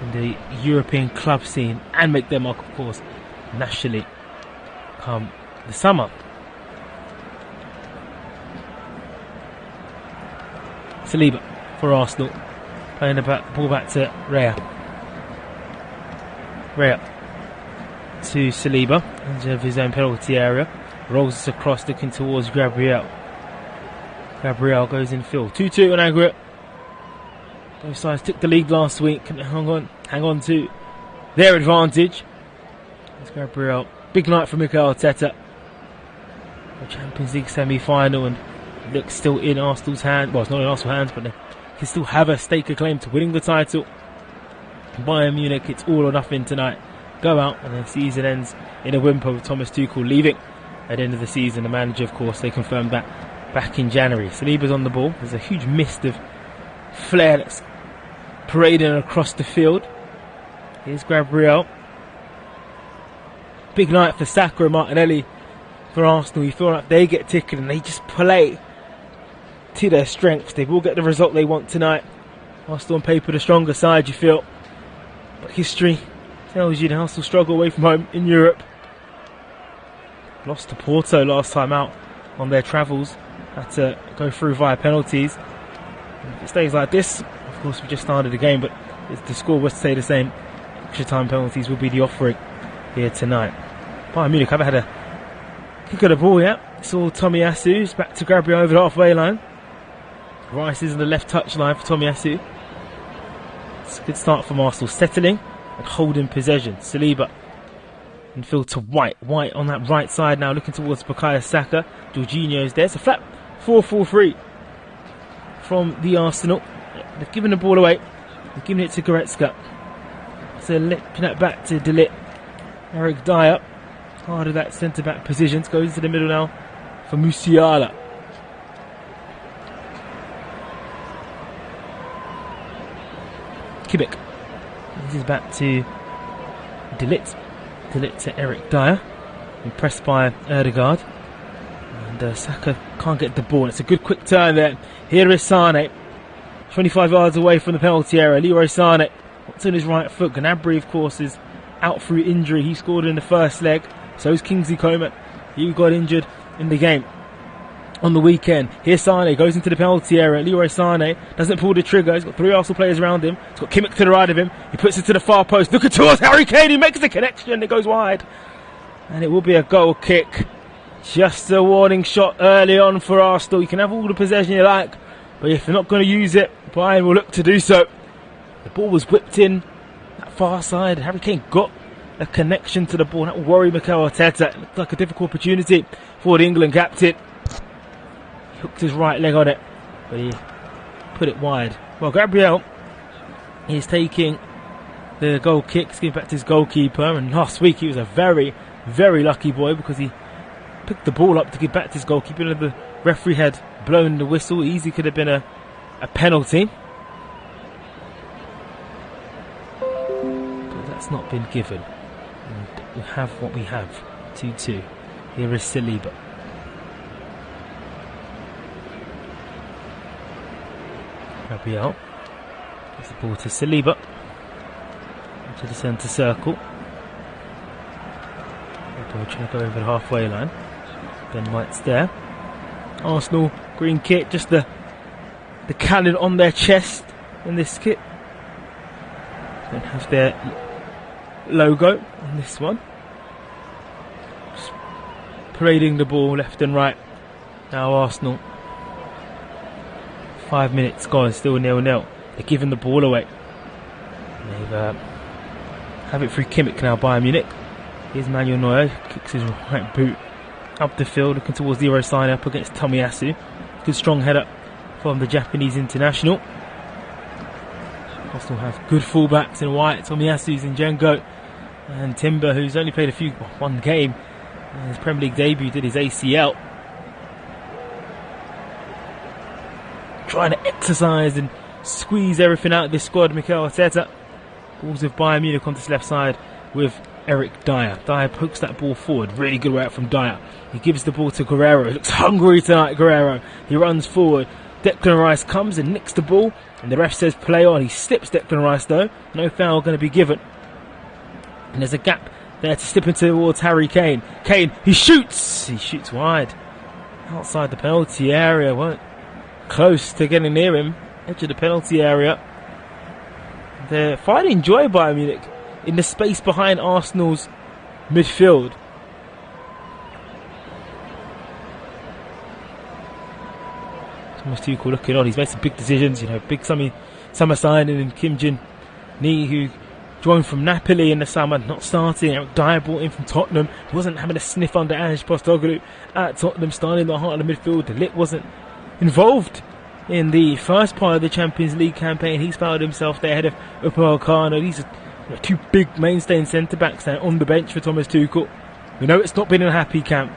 in the European club scene and make their mark, of course, nationally come the summer. Saliba for Arsenal, playing the ball back to Rea to Saliba, edge of his own penalty area, rolls us across looking towards Gabriel goes in field, 2-2 on aggregate. Both sides took the lead last week, can hang on to their advantage. It's Gabriel, big night for Mikel Arteta, the Champions League semi-final, and it looks still in Arsenal's hands. Well, it's not in Arsenal's hands, but they can still have a stake of claim to winning the title. Bayern Munich, it's all or nothing tonight. Go out, and the season ends in a whimper with Thomas Tuchel leaving at the end of the season. The manager, of course, they confirmed that back in January. Saliba's on the ball. There's a huge mist of flare that's parading across the field. Here's Gabriel. Big night for Saka and Martinelli for Arsenal. You feel like they get ticking and they just play to their strengths. They will get the result they want tonight. Arsenal on paper the stronger side, you feel. But history tells you the Arsenal struggle away from home in Europe. Lost to Porto last time out on their travels. Had to go through via penalties. And if it stays like this, of course we just started the game, but if the score was to stay the same, extra time penalties will be the offering here tonight. Bayern Munich haven't had a kick of the ball yet. It's all Tomiyasu's back to Gabriel over the halfway line. Rice is in the left touch line for Tomiyasu. It's a good start from Arsenal, settling and holding possession. Saliba infield to White. White on that right side now, looking towards Bukayo Saka. Jorginho's there. It's a flat 4-4-3 from the Arsenal. They've given the ball away. They've given it to Goretzka. So lipping it back to De Ligt. Eric Dyer, hard of that centre-back position, goes into the middle now for Musiala. Kimmich. This is back to De Ligt. De Ligt to Eric Dyer. Impressed by Erdegaard. And Saka can't get the ball. It's a good quick turn there. Here is Sane. 25 yards away from the penalty area. Leroy Sane. What's on his right foot? Gnabry, of course, is out through injury. He scored in the first leg. So is Kingsley Coman. He got injured in the game on the weekend. Here's Sane, goes into the penalty area. Leroy Sane doesn't pull the trigger. He's got three Arsenal players around him. He's got Kimmich to the right of him. He puts it to the far post. Looking towards Harry Kane. He makes the connection. It goes wide. And it will be a goal kick. Just a warning shot early on for Arsenal. You can have all the possession you like, but if you're not going to use it, Bayern will look to do so. The ball was whipped in that far side. Harry Kane got a connection to the ball. That will worry Mikel Arteta. It looked like a difficult opportunity for the England captain. He hooked his right leg on it, but he put it wide. Well, Gabriel is taking the goal kicks, giving back to his goalkeeper, and last week he was a very, very lucky boy because he picked the ball up to give back to his goalkeeper. The referee had blown the whistle. Easy could have been a penalty, but that's not been given. And we have what we have. 2-2. Here is Saliba. Gabriel gives the ball to Saliba into the centre circle. Gabriel trying to go over the halfway line. Ben White's there. Arsenal green kit, just the cannon on their chest in this kit. Don't have their logo on this one. Just parading the ball left and right. Now Arsenal. 5 minutes gone, still 0-0. They're giving the ball away. They've have it through Kimmich now, Bayern Munich. Here's Manuel Neuer, kicks his right boot up the field, looking towards Leroy Sane up against Tomiyasu. Good strong header from the Japanese international. Arsenal have good fullbacks in White, Tomiyasu, Zinchenko, and Timber, who's only played one game. His Premier League debut, did his ACL. Trying to exercise and squeeze everything out of this squad, Mikel Arteta. Balls with Bayern Munich on this left side with Eric Dyer. Dyer pokes that ball forward. Really good work from Dyer. He gives the ball to Guerrero. He looks hungry tonight, Guerrero. He runs forward. Declan Rice comes and nicks the ball, and the ref says play on. He slips Declan Rice though. No foul going to be given. And there's a gap there to slip into towards Harry Kane. Kane, he shoots! He shoots wide. Outside the penalty area. Weren't close to getting near him. Edge of the penalty area. They're finding joy, Bayern Munich, in the space behind Arsenal's midfield. Thomas Tuchel looking on. He's made some big decisions, you know, big summer signing in Kim Jin-Ni, who joined from Napoli in the summer, not starting. Eric Dyer brought in from Tottenham. He wasn't having a sniff under Ange Postecoglou at Tottenham, starting in the heart of the midfield. De Ligt wasn't involved in the first part of the Champions League campaign. He's found himself there ahead of Upamecano. These are two big mainstay centre-backs there on the bench for Thomas Tuchel. We know it's not been a happy camp,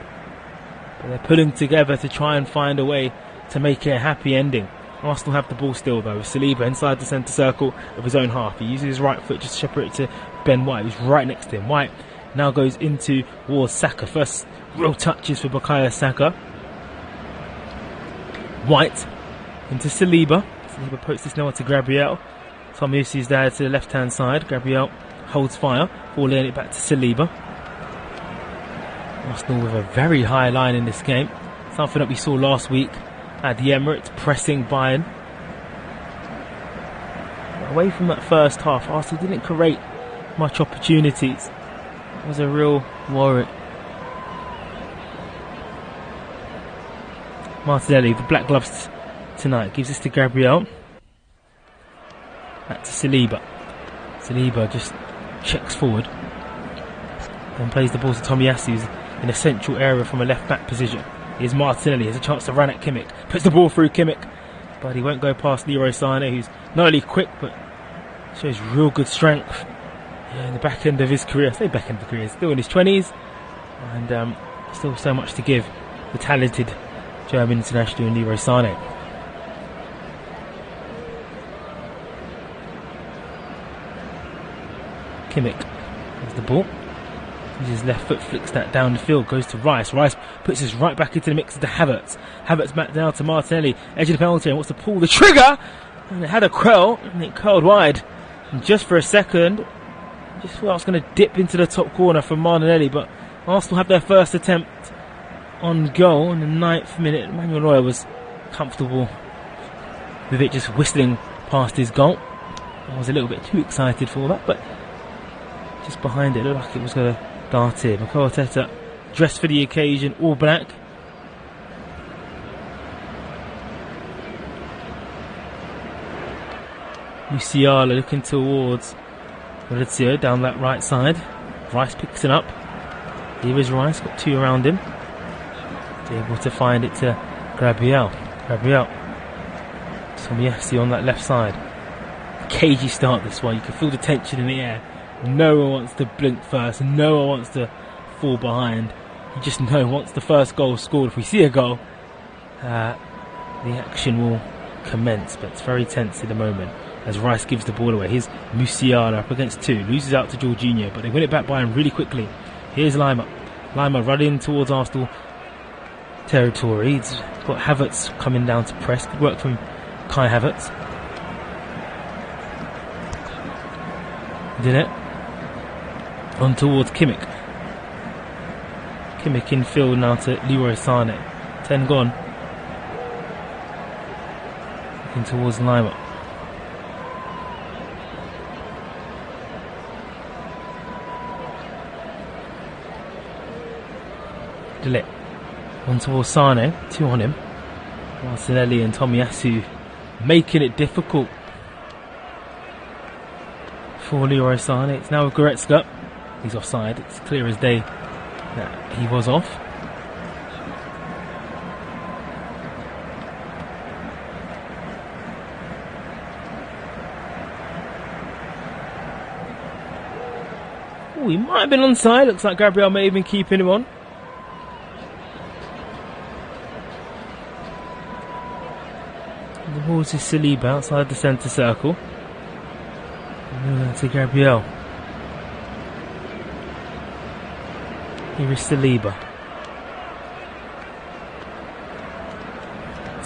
but they're pulling together to try and find a way to make it a happy ending. Arsenal have the ball still though, with Saliba inside the centre circle of his own half. He uses his right foot just to separate it to Ben White, who's right next to him. White now goes into towards Saka. First real touches for Bukayo Saka. White into Saliba. Saliba pokes this now to Gabriel. Thomas is there to the left hand side. Gabriel holds fire, laying it back to Saliba. Arsenal with a very high line in this game. Something that we saw last week at the Emirates, pressing Bayern. Away from that first half, Arsenal didn't create much opportunities. It was a real worry. Martinelli, the black gloves tonight, gives this to Gabriel. Back to Saliba. Saliba just checks forward and plays the ball to Tomiyasu, who's in a central area from a left back position. Here's Martinelli, has a chance to run at Kimmich. Puts the ball through Kimmich, but he won't go past Leroy Sané, who's not only quick, but shows real good strength in the back end of his career. I say back end of the career, still in his 20s, and still so much to give the talented German international Leroy Sané. Kimmich has the ball. His left foot flicks that down the field, goes to Rice. Rice puts us right back into the mix to Havertz. Havertz back down to Martinelli, edge of the penalty, and wants to pull the trigger. And it had a curl, and it curled wide. And just for a second, just thought I was going to dip into the top corner for Martinelli, but Arsenal have their first attempt on goal in the 9th minute. Manuel Neuer was comfortable with it, just whistling past his goal. I was a little bit too excited for that, but just behind it, it looked like it was going to dart in. Mikel Arteta, dressed for the occasion, all black. Musiala looking towards Maurizio down that right side. Rice picks it up. Here is Rice, got two around him. Able to find it to Gabriel. Tomiyasu on that left side. Cagey start this one. You can feel the tension in the air. No one wants to blink first. No one wants to fall behind. You just know once the first goal is scored, if we see a goal, the action will commence. But it's very tense at the moment as Rice gives the ball away. Here's Musiala up against two. Loses out to Jorginho, but they win it back by him really quickly. Here's Lima. Lima running towards Arsenal territory. He's got Havertz coming down to press. Good work from Kai Havertz. Did it? On towards Kimmich. Kimmich in field now to Leroy Sané. 10 gone. Looking towards Lima. De Ligt. On towards Sané. Two on him. Martinelli and Tomiyasu making it difficult for Leroy Sané. It's now Goretzka. He's offside. It's clear as day that he was off. Oh, he might have been onside. Looks like Gabriel may have been keeping him on. The ball to Saliba outside the centre circle. To Gabriel. Here is Saliba.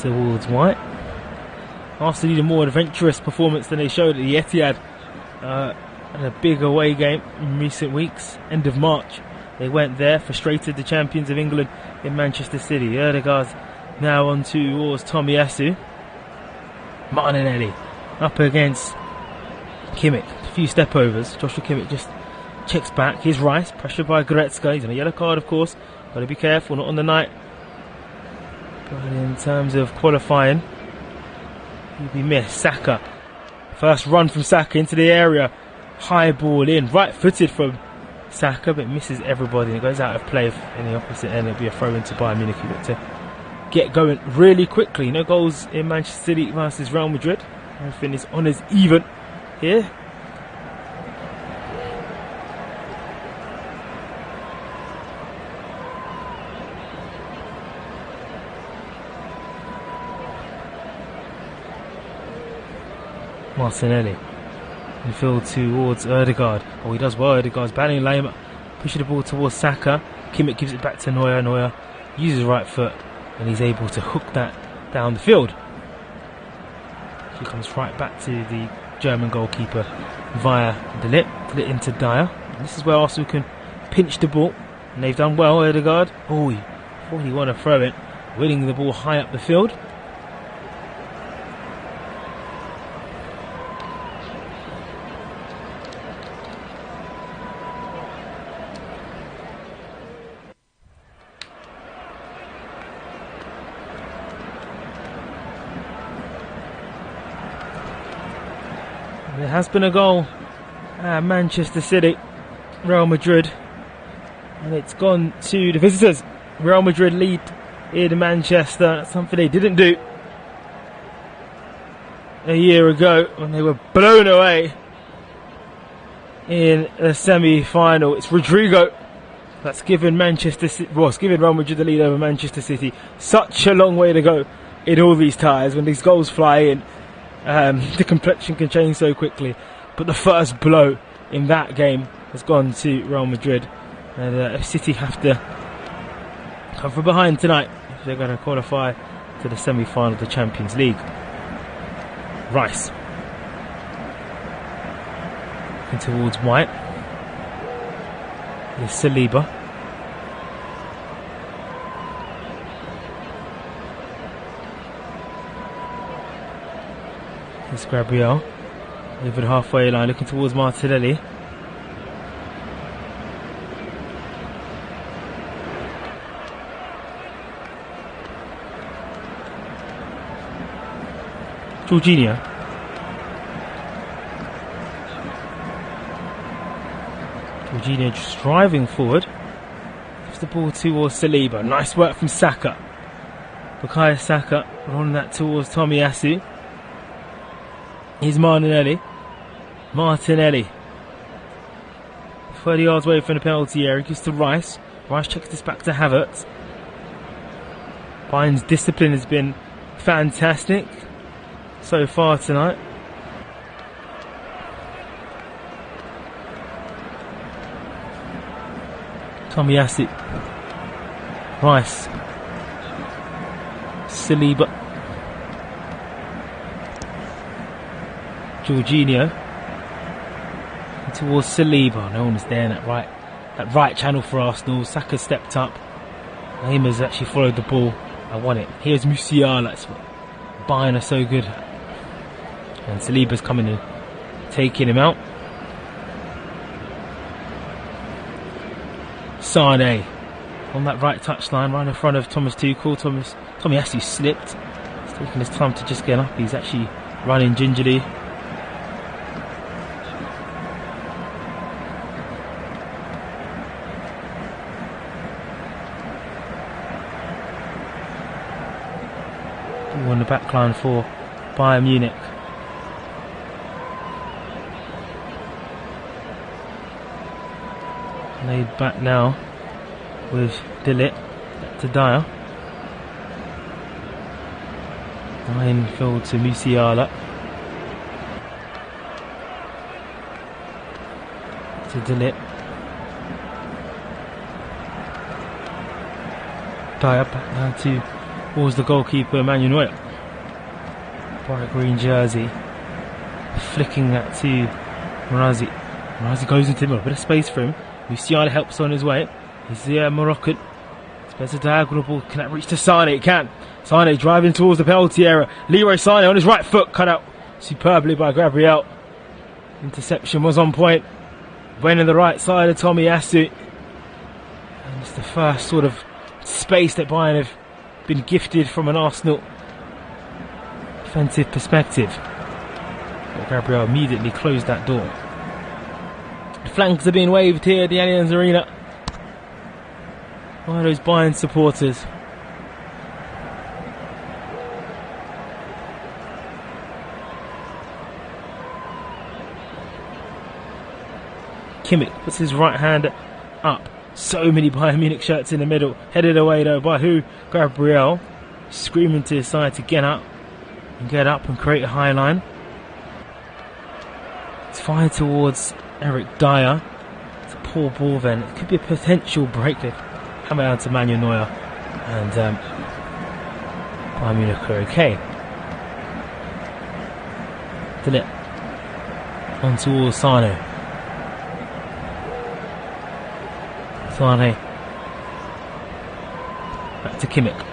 Towards White. Arsenal need a more adventurous performance than they showed at the Etihad. And a big away game in recent weeks. End of March, they went there, frustrated the champions of England in Manchester City. Ødegaard's now on towards Tomiyasu. Martinelli up against Kimmich. A few step overs. Joshua Kimmich just checks back. Here's Rice, pressured by Goretzka. He's on a yellow card, of course. Got to be careful, not on the night. But in terms of qualifying, he'll be missed. Saka. First run from Saka into the area. High ball in, right-footed from Saka, but misses everybody and it goes out of play in the opposite end. It'll be a throw into Bayern Munich. You've got to get going really quickly. No goals in Manchester City versus Real Madrid. Everything is on as even here. Martinelli. Midfield towards Ødegaard. Oh, he does well. Ødegaard's battling lame, pushing the ball towards Saka. Kimmich gives it back to Neuer. Neuer uses his right foot and he's able to hook that down the field. He comes right back to the German goalkeeper via De Ligt. De Ligt into Dyer. And this is where Arsenal can pinch the ball, and they've done well. Ødegaard. Oh, he thought he wanted to throw it, winning the ball high up the field. There has been a goal at Manchester City, Real Madrid, and it's gone to the visitors. Real Madrid lead in Manchester. That's something they didn't do a year ago when they were blown away in the semi-final. It's Rodrigo that's given Manchester City, well, it's given Real Madrid the lead over Manchester City. Such a long way to go in all these ties when these goals fly in. The complexion can change so quickly, but the first blow in that game has gone to Real Madrid, and City have to come from behind tonight if they're going to qualify to the semi-final of the Champions League. Rice looking towards White. Here's Saliba. It's Gabriel over the halfway line, looking towards Martinelli. Jorginho. Jorginho just driving forward. Gives the ball towards Saliba. Nice work from Saka. Bukayo Saka running that towards Tomiyasu. Here's Martinelli. 30 yards away from the penalty area. Gives to Rice. Rice checks this back to Havertz. Bayern's discipline has been fantastic so far tonight. Tomiyasu. Rice. Saliba. Jorginho towards Saliba. No one's there in that right channel for Arsenal. Saka stepped up. Neymar's actually followed the ball. I want it. Here's Musiala. That's what Bayern are so good. And Saliba's coming in, taking him out. Sane on that right touchline, right in front of Thomas Tuchel. Tomiyasu slipped. He's taking his time to just get up. He's actually running gingerly. On the back line for Bayern Munich. Laid back now with De Ligt to Dyer. Line filled to Musiala. To De Ligt. Dyer back now towards the goalkeeper Manuel Neuer. bright green jersey. Flicking that to Marazi. Marazi goes into him, a bit of space for him. Musiala helps on his way. He's the Moroccan. There's a diagonal ball. Can that reach to Sane? It can. Sane driving towards the penalty area. Leroy Sane on his right foot, cut out superbly by Gabriel. Interception was on point. Went on the right side of Tomiyasu. And it's the first sort of space that Bayern have been gifted from an Arsenal defensive perspective. But Gabriel immediately closed that door. The flanks are being waved here at the Allianz Arena by those Bayern supporters. Kimmich puts his right hand up. So many Bayern Munich shirts in the middle. Headed away though by who? Gabriel. Screaming to his side to get up and create a high line. It's fired towards Eric Dyer. It's a poor ball then. It could be a potential break there. Coming down to Manuel Neuer. And Bayern Munich are okay. Delete. On towards Sane. Sane. Back to Kimmich.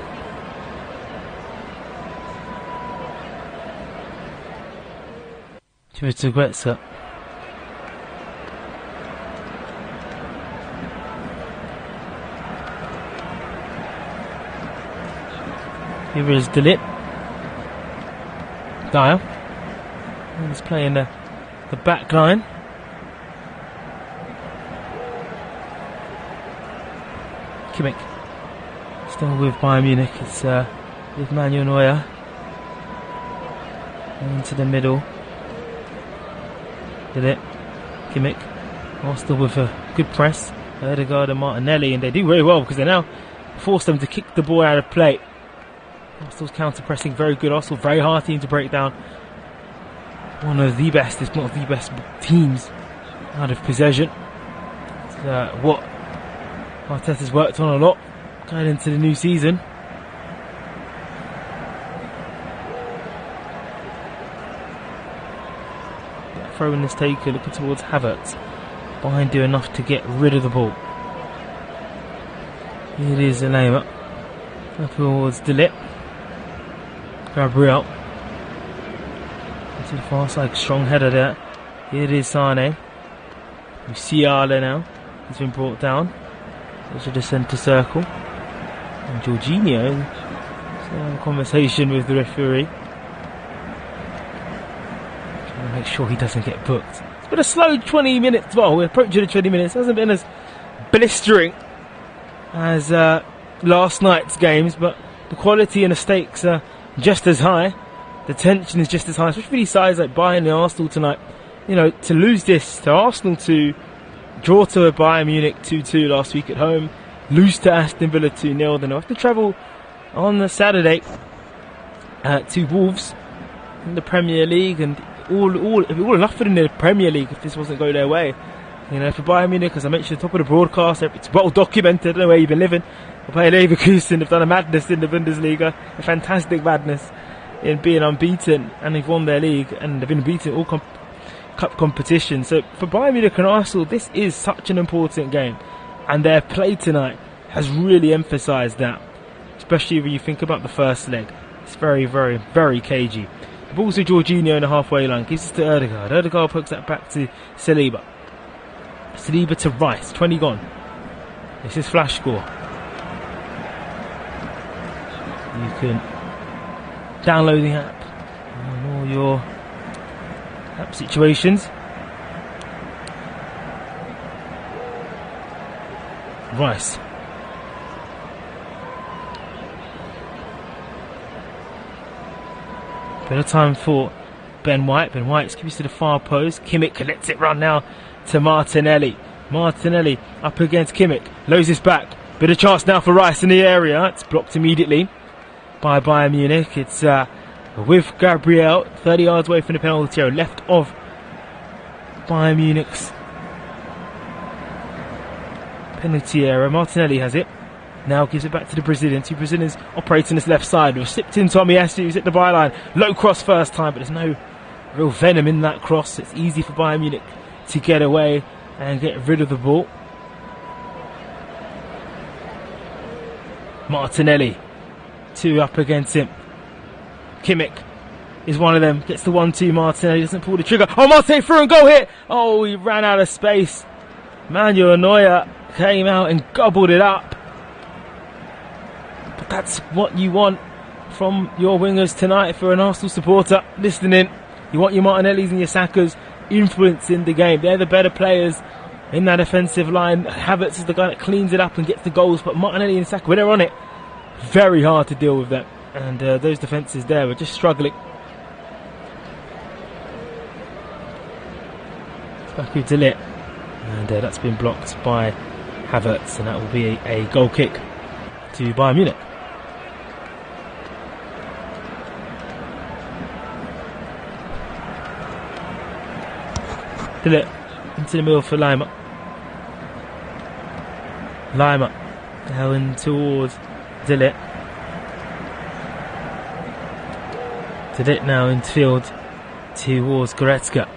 To Goetzka. Here is Delite. Dyer. He's playing the back line. Kimmich. Still with Bayern Munich. It's with Manuel Neuer. Into the middle. Delite. Kimmich. Arsenal with a good press. Ødegaard and Martinelli, and they do very well because they now force them to kick the ball out of play. Arsenal's counter-pressing very good. Arsenal very hard team to break down. One of the best, if not the best teams out of possession. It's what Arteta's worked on a lot going into the new season. Throwing this taker, looking towards Havertz. Bayern do enough to get rid of the ball. It is a name up towards Delite. Gabriel to the far side, strong header there. It is Sane. Musiala now. He's been brought down. Into the centre circle. And Jorginho is having a conversation with the referee. Trying to make sure he doesn't get booked. It's been a slow 20 minutes. Well, we're approaching the 20 minutes. It hasn't been as blistering as last night's games, but the quality and the stakes are just as high. The tension is just as high, especially for these sides like Bayern and Arsenal tonight. You know, to lose this, to Arsenal to draw to Bayern Munich 2-2 last week at home, lose to Aston Villa 2-0, then have to travel on the Saturday to Wolves in the Premier League, and all enough in the Premier League if this wasn't go their way. You know, for Bayern Munich, as I mentioned at the top of the broadcast, it's well documented. I don't know where you've been living. Bayer Leverkusen have done a madness in the Bundesliga, a fantastic madness in being unbeaten, and they've won their league, and they've been beaten in all cup competitions. So for Bayern Munich and Arsenal, this is such an important game, and their play tonight has really emphasised that, especially when you think about the first leg. It's very, very, very cagey. The ball's to Jorginho in the halfway line, gives it to Ødegaard. Ødegaard pokes that back to Saliba. Saliba to Rice, 20 gone. This is flash score. You can download the app on all your app situations. Rice. Bit of time for Ben White. Ben White skips to the far post. Kimmich lets it run now to Martinelli. Martinelli up against Kimmich. Lows his back. Bit of chance now for Rice in the area. It's blocked immediately by Bayern Munich. It's with Gabriel 30 yards away from the penalty area, left of Bayern Munich's penalty area. Martinelli has it. Now gives it back to the Brazilians. Two Brazilians operating this left side. We've slipped in Tomiyasu, who's hit the byline. Low cross first time, but there's no real venom in that cross. It's easy for Bayern Munich to get away and get rid of the ball. Martinelli, two up against him. Kimmich is one of them. Gets the 1-2. Martinelli doesn't pull the trigger. Oh, Marte through and goal hit. Oh, he ran out of space. Manuel Neuer came out and gobbled it up. But that's what you want from your wingers tonight for an Arsenal supporter listening. You want your Martinellis and your Sakas influencing the game. They're the better players in that offensive line. Havertz is the guy that cleans it up and gets the goals. But Martinelli and Saka, when they're on it, very hard to deal with them. And those defences there were just struggling. It's back to Lit. And that's been blocked by Havertz. And that will be a goal kick to Bayern Munich. Lit into the middle for Lima. Lima going towards Dillit. Dillit now in field towards Goretzka.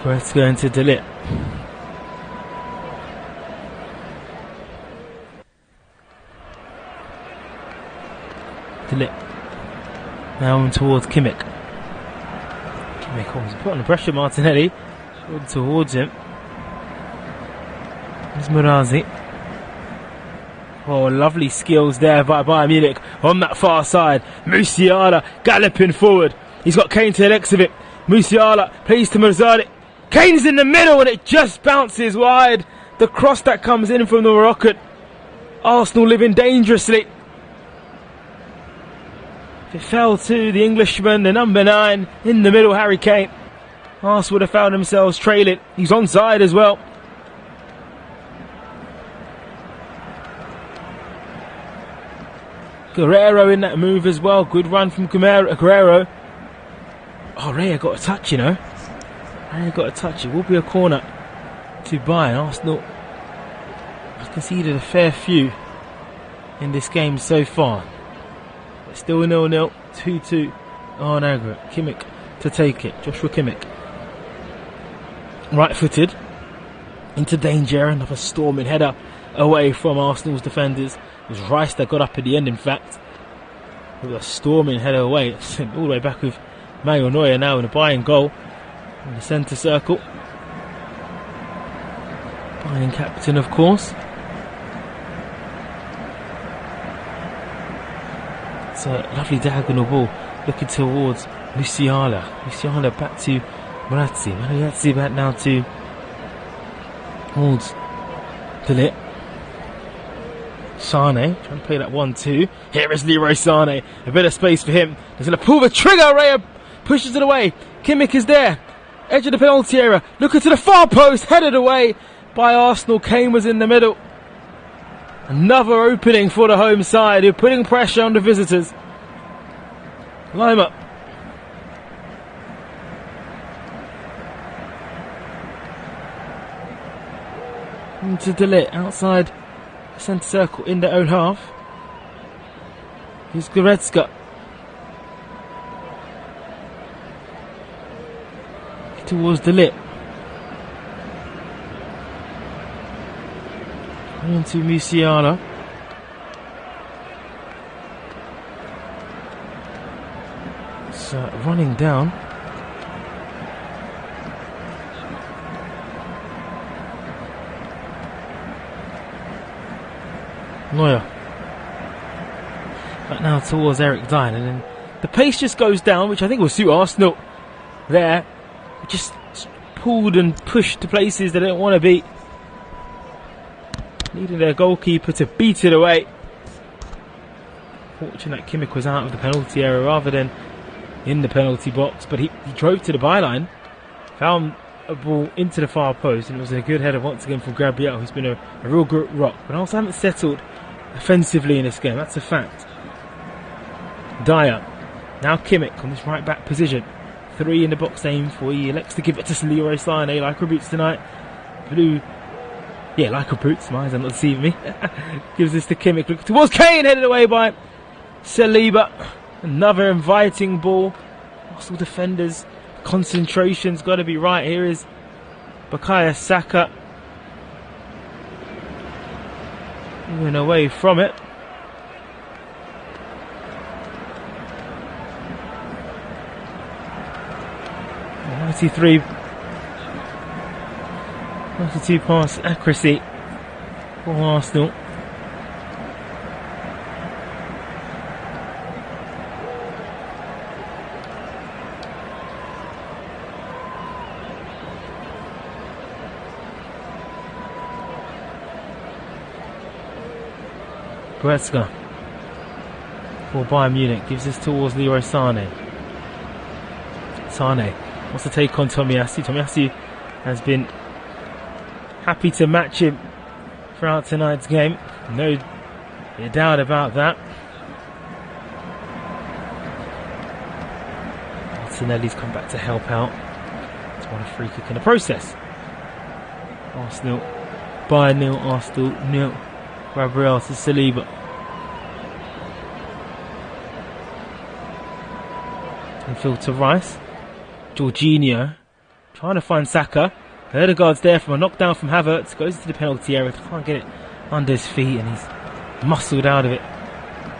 Goretzka into Dillit. Dillit now in towards Kimmich. Kimmich comes put under pressure. Martinelli towards him. There's Murazi. Oh, lovely skills there by Bayern Munich on that far side. Musiala galloping forward. He's got Kane to the legs of it. Musiala plays to Murazi. Kane's in the middle and it just bounces wide. The cross that comes in from the Moroccan. Arsenal living dangerously. It fell to the Englishman, the number 9 in the middle, Harry Kane. Arsenal would have found themselves trailing. He's onside as well. Guerrero in that move as well. Good run from Guerrero. Oh, Raya got a touch, you know. Raya got a touch. It will be a corner to Bayern. Arsenal has conceded a fair few in this game so far. But still 0-0. 2-2 on aggregate. Kimmich to take it. Joshua Kimmich. Right-footed. Into danger. Another storming header away from Arsenal's defenders. It was Rice that got up at the end, in fact. With a storming header away. It's all the way back with Manuel Neuer now in a Bayern goal. In the centre circle. Bayern captain, of course. It's a lovely diagonal ball. Looking towards Musiala. Musiala back to Marazzi. Marazzi back now to towards Dillit. Sane, trying to play that 1-2. Here is Leroy Sane. A bit of space for him. He's going to pull the trigger. Raya pushes it away. Kimmich is there. Edge of the penalty area. Looking to the far post. Headed away by Arsenal. Kane was in the middle. Another opening for the home side. Who are putting pressure on the visitors. Lima. Into Dillit outside centre circle in their own half. Here's Goretzka. Towards Dillit. Into Musiala. So running down. Neuer. But now towards Eric Dyer, and then the pace just goes down, which I think will suit Arsenal there. Just pulled and pushed to places they don't want to be. Needing their goalkeeper to beat it away. Fortunate that Kimmich was out of the penalty area rather than in the penalty box, but he drove to the byline, found a ball into the far post, and it was a good header once again from Gabriel, who's been a real good rock, but also haven't settled offensively in this game. That's a fact. Dyer. Now Kimmich on this right back position. 3 in the box aim for. He elects to give it to Leroy Sane like Reboots tonight. Blue Yeah, like a brute. My eyes are not deceiving me. Gives this to Kimmich. Look towards Kane, headed away by Saliba. Another inviting ball. Arsenal defenders. Concentration's got to be right. Here is Bukayo Saka. Moving away from it. Oh, 92 pass accuracy for Arsenal. Goretzka for Bayern Munich gives this towards Leroy Sané. Sané wants to take on Tomiyasu. Tomiyasu has been happy to match him throughout tonight's game. No doubt about that. Martinelli's come back to help out. It's won a free kick in the process. Arsenal, Bayern nil, Arsenal nil. Gabriel to Saliba. Infield to Rice. Jorginho trying to find Saka. Ødegaard's there from a knockdown from Havertz. Goes into the penalty area. Can't get it under his feet and he's muscled out of it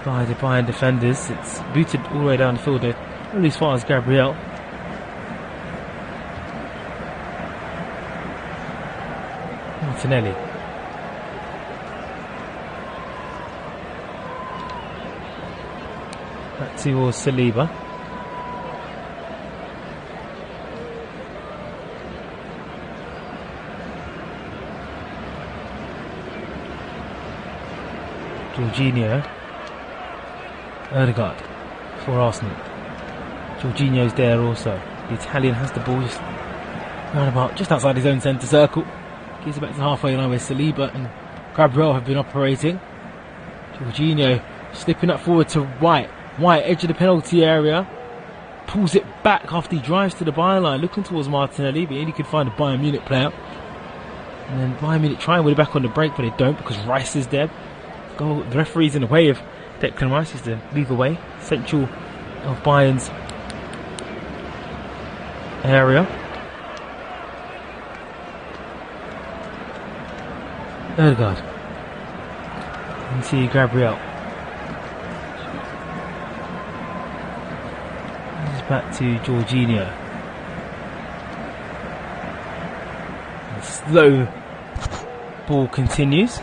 by the Bayern defenders. It's booted all the way down the field. Only as far as Gabriel. Martinelli. Back towards Saliba. Jorginho. Ødegaard for Arsenal. Jorginho's there also. The Italian has the ball just round about just outside his own centre circle. Gives it back to the halfway line where Saliba and Gabriel have been operating. Jorginho slipping up forward to White. White, edge of the penalty area. Pulls it back after he drives to the byline, looking towards Martinelli, but he could find a Bayern Munich player. And then Bayern Munich trying with it back on the break, but they don't because Rice is there. The referee's in the way of Declan Rice. He's to move away. Central of Bayern's area. Ødegaard. Into Gabriel. Back to Jorginho. The slow ball continues.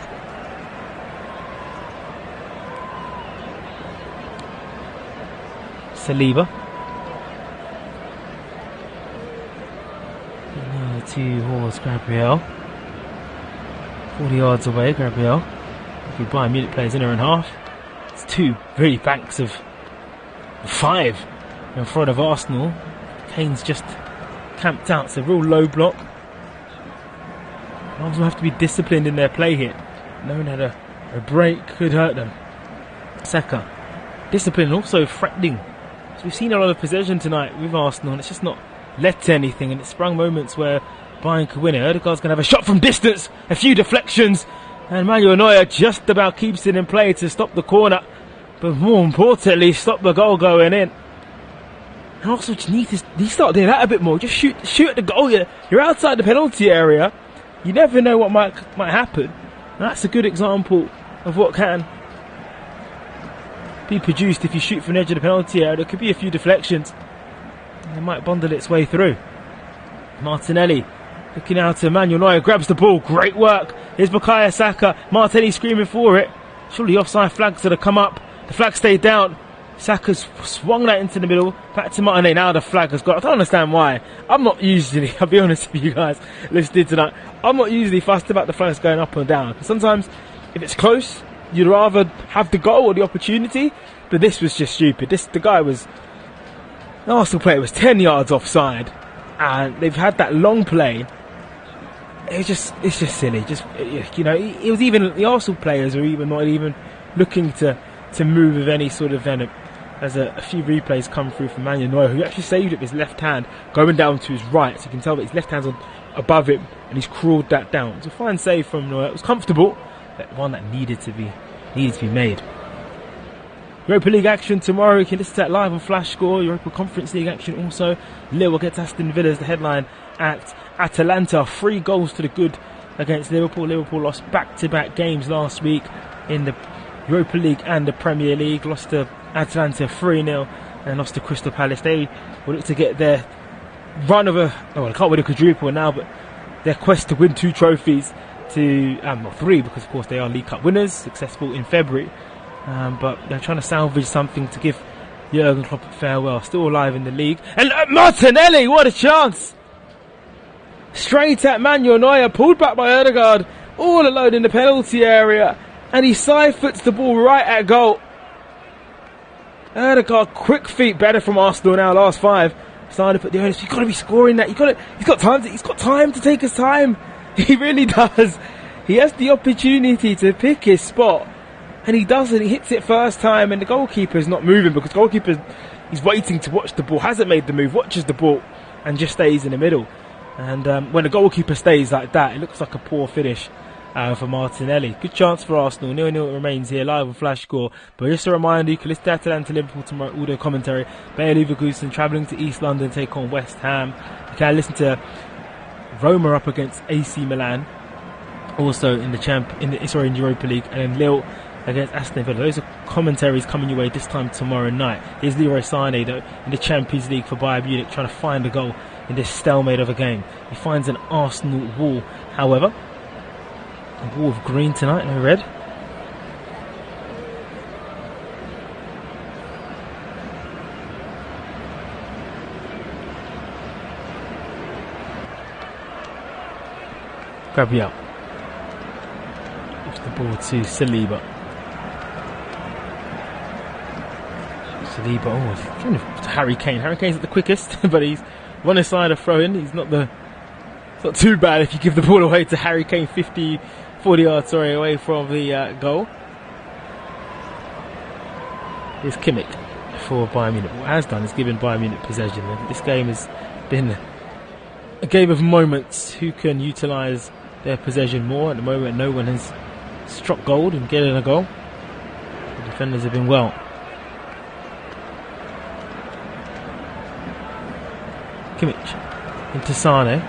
Saliba. Towards Gabriel. 40 yards away, Gabriel. If we Bayern Munich players in her and half. It's two very banks of 5 in front of Arsenal. Kane's just camped out. It's a real low block. Arsenal have to be disciplined in their play here. Knowing that a break could hurt them. Saka. Discipline, also threatening. So we've seen a lot of possession tonight with Arsenal and it's just not led to anything, and it sprung moments where Bayern could win it. Ødegaard's going to have a shot from distance, a few deflections, and Manuel Neuer just about keeps it in play to stop the corner, but more importantly stop the goal going in. And also just need to start doing that a bit more. Just shoot at the goal. You're outside the penalty area. You never know what might happen. And that's a good example of what can be produced if you shoot from the edge of the penalty area. There could be a few deflections. And it might bundle its way through. Martinelli looking out to Manuel Neuer, grabs the ball. Great work. Here's Bukayo Saka. Martinelli screaming for it. Surely offside flags that have come up. The flag stayed down. Saka's swung that into the middle. Back to Martinelli. Now the flag has got. I don't understand why. I'm not usually, I'll be honest with you guys listening tonight, I'm not usually fussed about the flags going up and down. Sometimes if it's close, you'd rather have the goal or the opportunity. But this was just stupid. The Arsenal player was 10 yards offside. And they've had that long play. It's just silly. It was even the Arsenal players are even not even looking to move with any sort of venom. As a few replays come through from Manuel Neuer, who actually saved it with his left hand, going down to his right. So you can tell that his left hand's above him, and he's crawled that down. It's a fine save from Neuer. It was comfortable, but one that needed to be made. Europa League action tomorrow. You can listen to that live on Flash Score. Europa Conference League action also. Lille against Aston Villa is the headline at Atalanta. 3 goals to the good against Liverpool. Liverpool lost back-to-back games last week in the Europa League and the Premier League. Lost to Atalanta 3-0 and lost to Crystal Palace. They will look to get their run of they can't win a quadruple now, but their quest to win 2 trophies to, not 3, because of course they are League Cup winners, successful in February. But they're trying to salvage something to give Jurgen Klopp a farewell. Still alive in the league. And Martinelli, what a chance! Straight at Manuel Neuer, pulled back by Ødegaard, all alone in the penalty area. And he side-foots the ball right at goal. Ødegaard, quick feet, better from Arsenal now, last 5. Starting to put the onus. You've got to be scoring that. He's got time to take his time. He really does. He has the opportunity to pick his spot. And he doesn't. He hits it first time, and the goalkeeper's not moving because the goalkeeper, he's waiting to watch the ball, hasn't made the move, watches the ball, and just stays in the middle. And when the goalkeeper stays like that, it looks like a poor finish for Martinelli. Good chance for Arsenal. 0-0 remains here, live on Flash Score. But just a reminder, you can listen to Atalanta Liverpool tomorrow, audio commentary. Bayer Leverkusen travelling to East London, take on West Ham. You can listen to Roma up against AC Milan, also in the Europa League, and then Lille against Aston Villa. Those are commentaries coming your way this time tomorrow night. Here's Leroy Sané though in the Champions League for Bayern Munich, trying to find a goal in this stalemate of a game. He finds an Arsenal wall, however. A wall of green tonight, no red. Gabriel gives the ball to Saliba. Harry Kane. Harry Kane's at the quickest, but he's one aside a throw-in. It's not too bad if you give the ball away to Harry Kane, 40 yards away from the goal. Here's Kimmich for Bayern Munich. What has done is given Bayern Munich possession. This game has been a game of moments. Who can utilise their possession more? At the moment, no one has struck gold and getting a goal. The defenders have been well. Kimmich into Sane.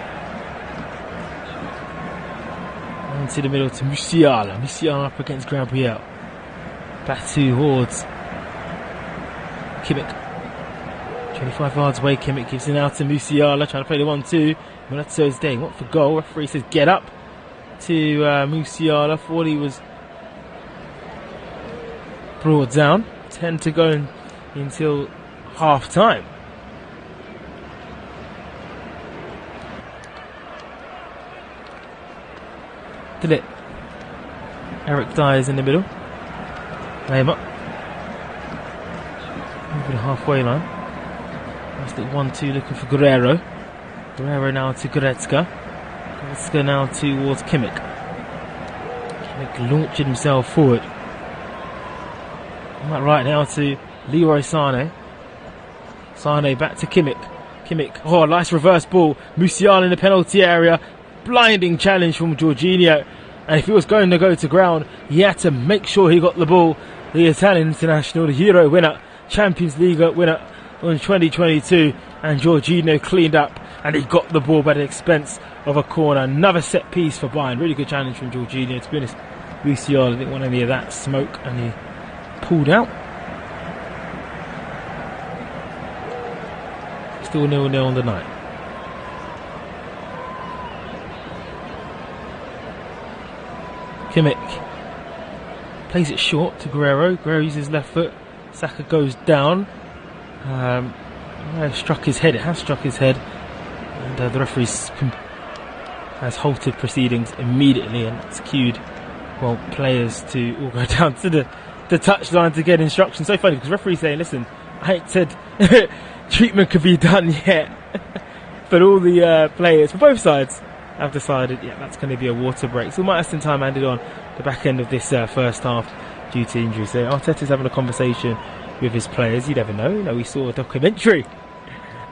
Into the middle to Musiala. Musiala up against Gabriel. Back towards Kimmich. 25 yards away, Kimmich gives it out to Musiala, trying to play the 1-2. Monetto's day, what for goal? Referee says get up to Musiala. Thought he was brought down. 10 to go until half time. Did it? Eric Dyer in the middle. Lay him up. Over the halfway line. That's the 1-2 looking for Guerrero. Guerrero now to Goretzka. Goretzka now towards Kimmich. Kimmich launching himself forward. Right now to Leroy Sané. Sané back to Kimmich. Kimmich, oh, nice reverse ball. Musiala in the penalty area. Blinding challenge from Jorginho, and if he was going to go to ground, he had to make sure he got the ball. The Italian international, the Euro winner, Champions League winner in 2022, and Jorginho cleaned up and he got the ball by the expense of a corner. Another set piece for Bayern. Really good challenge from Jorginho. To be honest, Musiala didn't want any of that smoke and he pulled out. Still 0-0 on the night. Kimmich plays it short to Guerrero. Guerrero uses his left foot. Saka goes down. Struck his head. It has struck his head. And the referee has halted proceedings immediately, and it's cued players to all go down to the touchline to get instructions. So funny because the referee's saying, listen, I ain't said treatment could be done yet. But all the players for both sides have decided, yeah, that's going to be a water break. So we might have some time handed on the back end of this first half due to injury. So Arteta's having a conversation with his players. You never know. We saw a documentary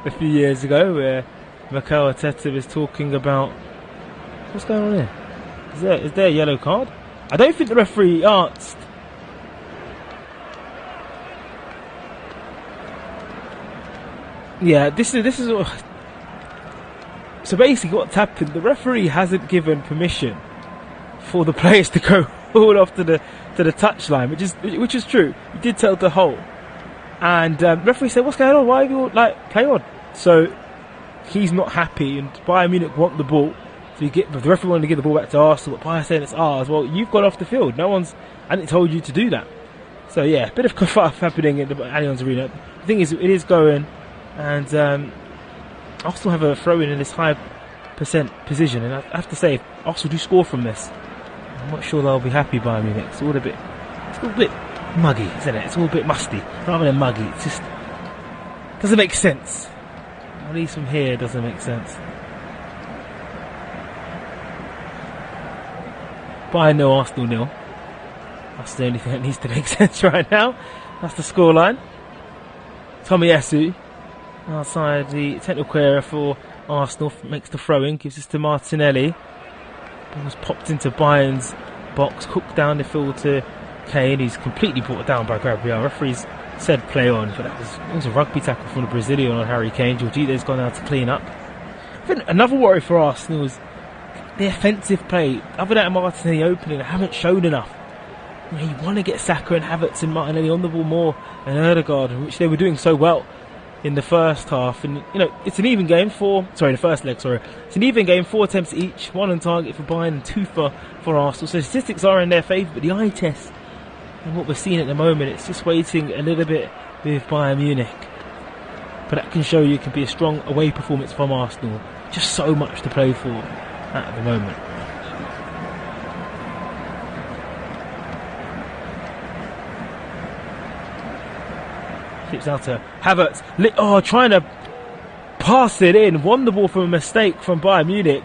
a few years ago where Mikel Arteta is talking about. What's going on here? Is there a yellow card? I don't think the referee asked. Yeah, this is. So basically, what's happened? The referee hasn't given permission for the players to go all off to the touchline, which is true. He did tell the hole, and referee said, "What's going on? Why have you play on?" So he's not happy, and Bayern Munich want the ball. So the referee wanted to give the ball back to Arsenal, but Bayern saying it's ours. Well, you've got off the field. I didn't told you to do that. So yeah, a bit of kerfuffle happening in the Allianz Arena. The thing is, it is going, and Arsenal have a throw in this high percent position, and I have to say, if Arsenal do score from this, I'm not sure they'll be happy. Bayern Munich. It's all a bit muggy, isn't it? It's all a bit musty, rather than muggy. It just doesn't make sense. At least from here, it doesn't make sense. Bayern 0, Arsenal 0. That's the only thing that needs to make sense right now. That's the scoreline. Tomiyasu outside the technical area for Arsenal makes the throw-in, gives this to Martinelli. Ball's popped into Bayern's box, hooked down the field to Kane. He's completely brought down by Gabriel. Referees said play on, but it was a rugby tackle from the Brazilian on Harry Kane. Jorginho's gone out to clean up. I think another worry for Arsenal is the offensive play. Other than Martinelli opening, they haven't shown enough. You want to get Saka and Havertz and Martinelli on the ball more, and Ødegaard, which they were doing so well in the first half. And it's an even game the first leg. It's an even game, 4 attempts each, 1 on target for Bayern and 2 for Arsenal. So statistics are in their favour, but the eye test and what we're seeing at the moment, it's just waiting a little bit with Bayern Munich. But that can show you it can be a strong away performance from Arsenal. Just so much to play for at the moment. Flips out to Havertz. Trying to pass it in. Won the ball from a mistake from Bayern Munich.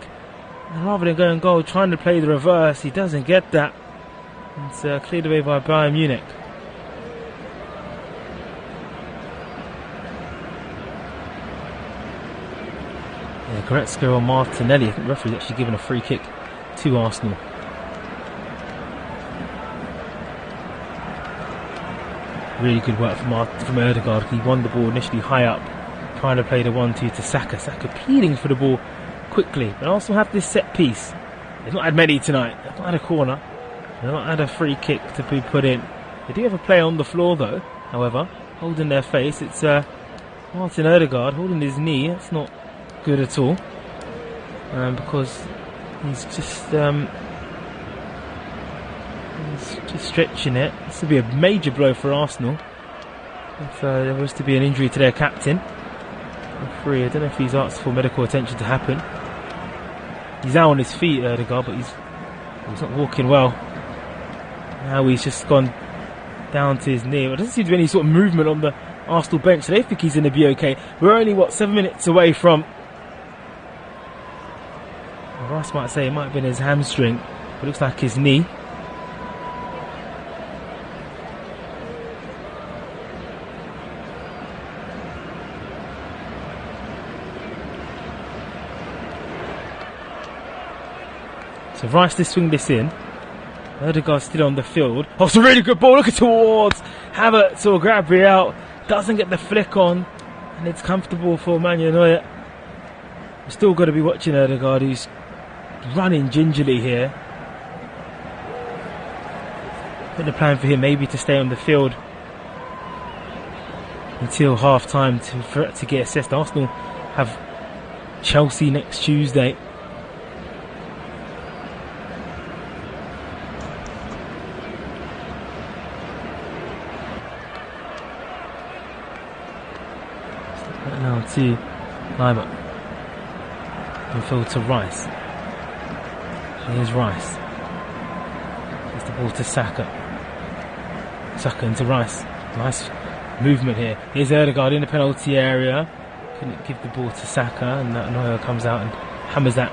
And rather than going goal, trying to play the reverse, he doesn't get that. It's cleared away by Bayern Munich. Yeah, Goretzka on Martinelli. I think the referee's actually given a free kick to Arsenal. Really good work from Ødegaard. He won the ball initially high up, trying to play the 1-2 to Saka. Saka pleading for the ball quickly. But Arsenal have this set piece. They've not had many tonight. They've not had a corner. They've not had a free kick to be put in. They do have a player on the floor though, however, holding their face. It's Martin Ødegaard holding his knee. That's not good at all. Because he's just stretching it. This would be a major blow for Arsenal if there was to be an injury to their captain. Referee, I don't know if he's asked for medical attention to happen. He's now on his feet, Ødegaard, but he's not walking well. Now he's just gone down to his knee. There doesn't seem to be any sort of movement on the Arsenal bench, so they think he's going to be okay. We're only, 7 minutes away from... Ross might say it might have been his hamstring, but it looks like his knee. So Rice to swing this in. Ødegaard still on the field. Oh, it's a really good ball. Look towards Havertz or Gabriel. Doesn't get the flick on. And it's comfortable for Manuel Neuer. We've still got to be watching Ødegaard, who's running gingerly here. I think the plan for him maybe to stay on the field until half time to get assessed. Arsenal have Chelsea next Tuesday. Now to Lima. Midfield to Rice. Here's Rice. Gets the ball to Saka. Saka into Rice. Nice movement here. Here's Ødegaard in the penalty area. Couldn't give the ball to Saka, and that Neuer comes out and hammers that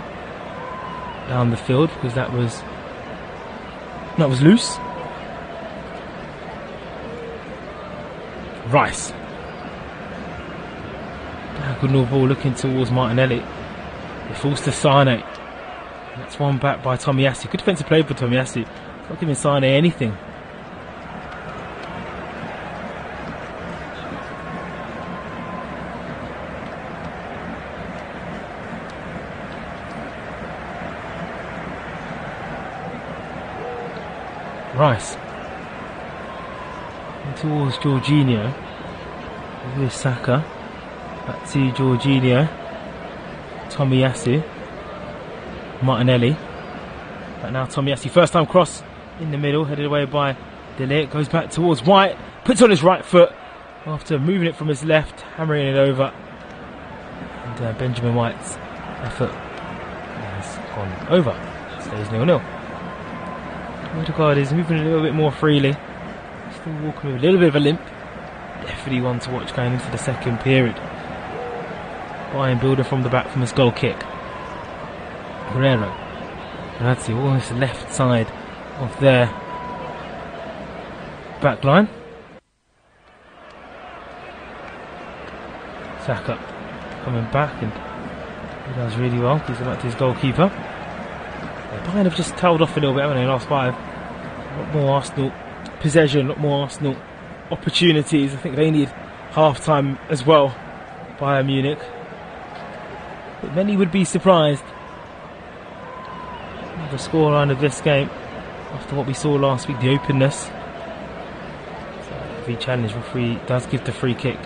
down the field because that was loose. Rice. Good no ball looking towards Martinelli. It falls to Sane. That's one back by Tomiyasu. Good defensive play for Tomiyasu. Not giving Sane anything. Rice. And towards Jorginho. With Saka. Back to Jorginho. Tomiyasu. Martinelli. But now Tomiyasu, first time cross in the middle, headed away by De Ligt. Goes back towards White, puts on his right foot after moving it from his left, hammering it over. And Benjamin White's effort has gone over. Stays 0-0. Odegaard is moving a little bit more freely. Still walking with a little bit of a limp. Definitely one to watch going into the second period. Bayern building from the back from his goal kick. Guerrero. That's almost the left side of their back line. Saka coming back, and he does really well. Gives it back to his goalkeeper. Bayern have just tailed off a little bit, haven't they, last 5. A lot more Arsenal possession, a lot more Arsenal opportunities. I think they need half-time as well, Bayern Munich. But many would be surprised at the scoreline of this game after what we saw last week, the openness. So every challenge referee does give the free kick.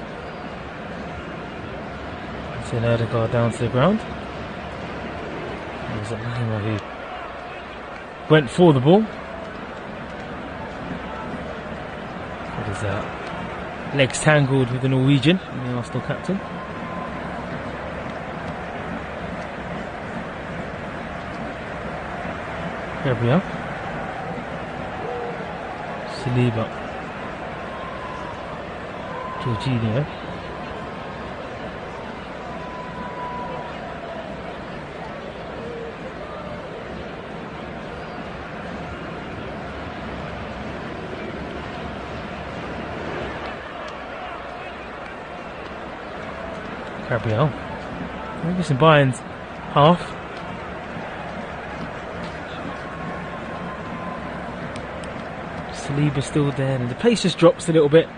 Send Odegaard down to the ground. It was Lima who went for the ball. What is that? Legs tangled with the Norwegian, the Arsenal captain. Gabriel. Saliba. Jorginho. Gabriel. Maybe some Bayern's half. Saliba still there, and the pace just drops a little bit.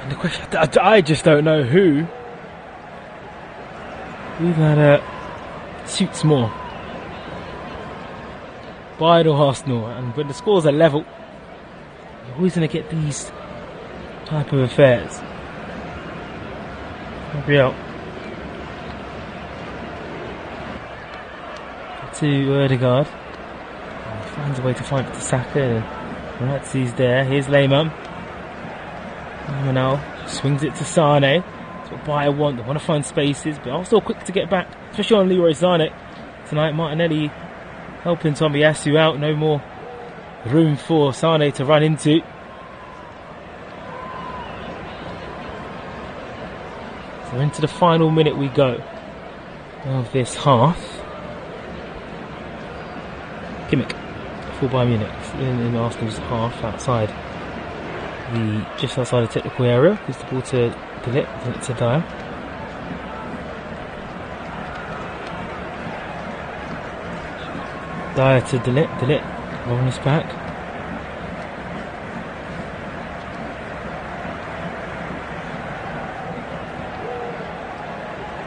And the question, I just don't know who that suits more, Bayern or Arsenal. And when the scores are level, you're always going to get these type of affairs. Gabriel to Odegaard. Finds a way to find it to Saka, and Moratzi's there. Here's Lehmann. Lehmann now swings it to Sane. That's what Bayer want. They want to find spaces, but Arsenal quick to get back, especially on Leroy Sane tonight. Martinelli helping Tomiyasu out. No more room for Sane to run into. So into the final minute we go of this half. Kimmich for Bayern Munich in Arsenal's half, outside just outside the technical area. Gives the ball to De Ligt, to Dyer. Dyer to De Ligt, rolling us back.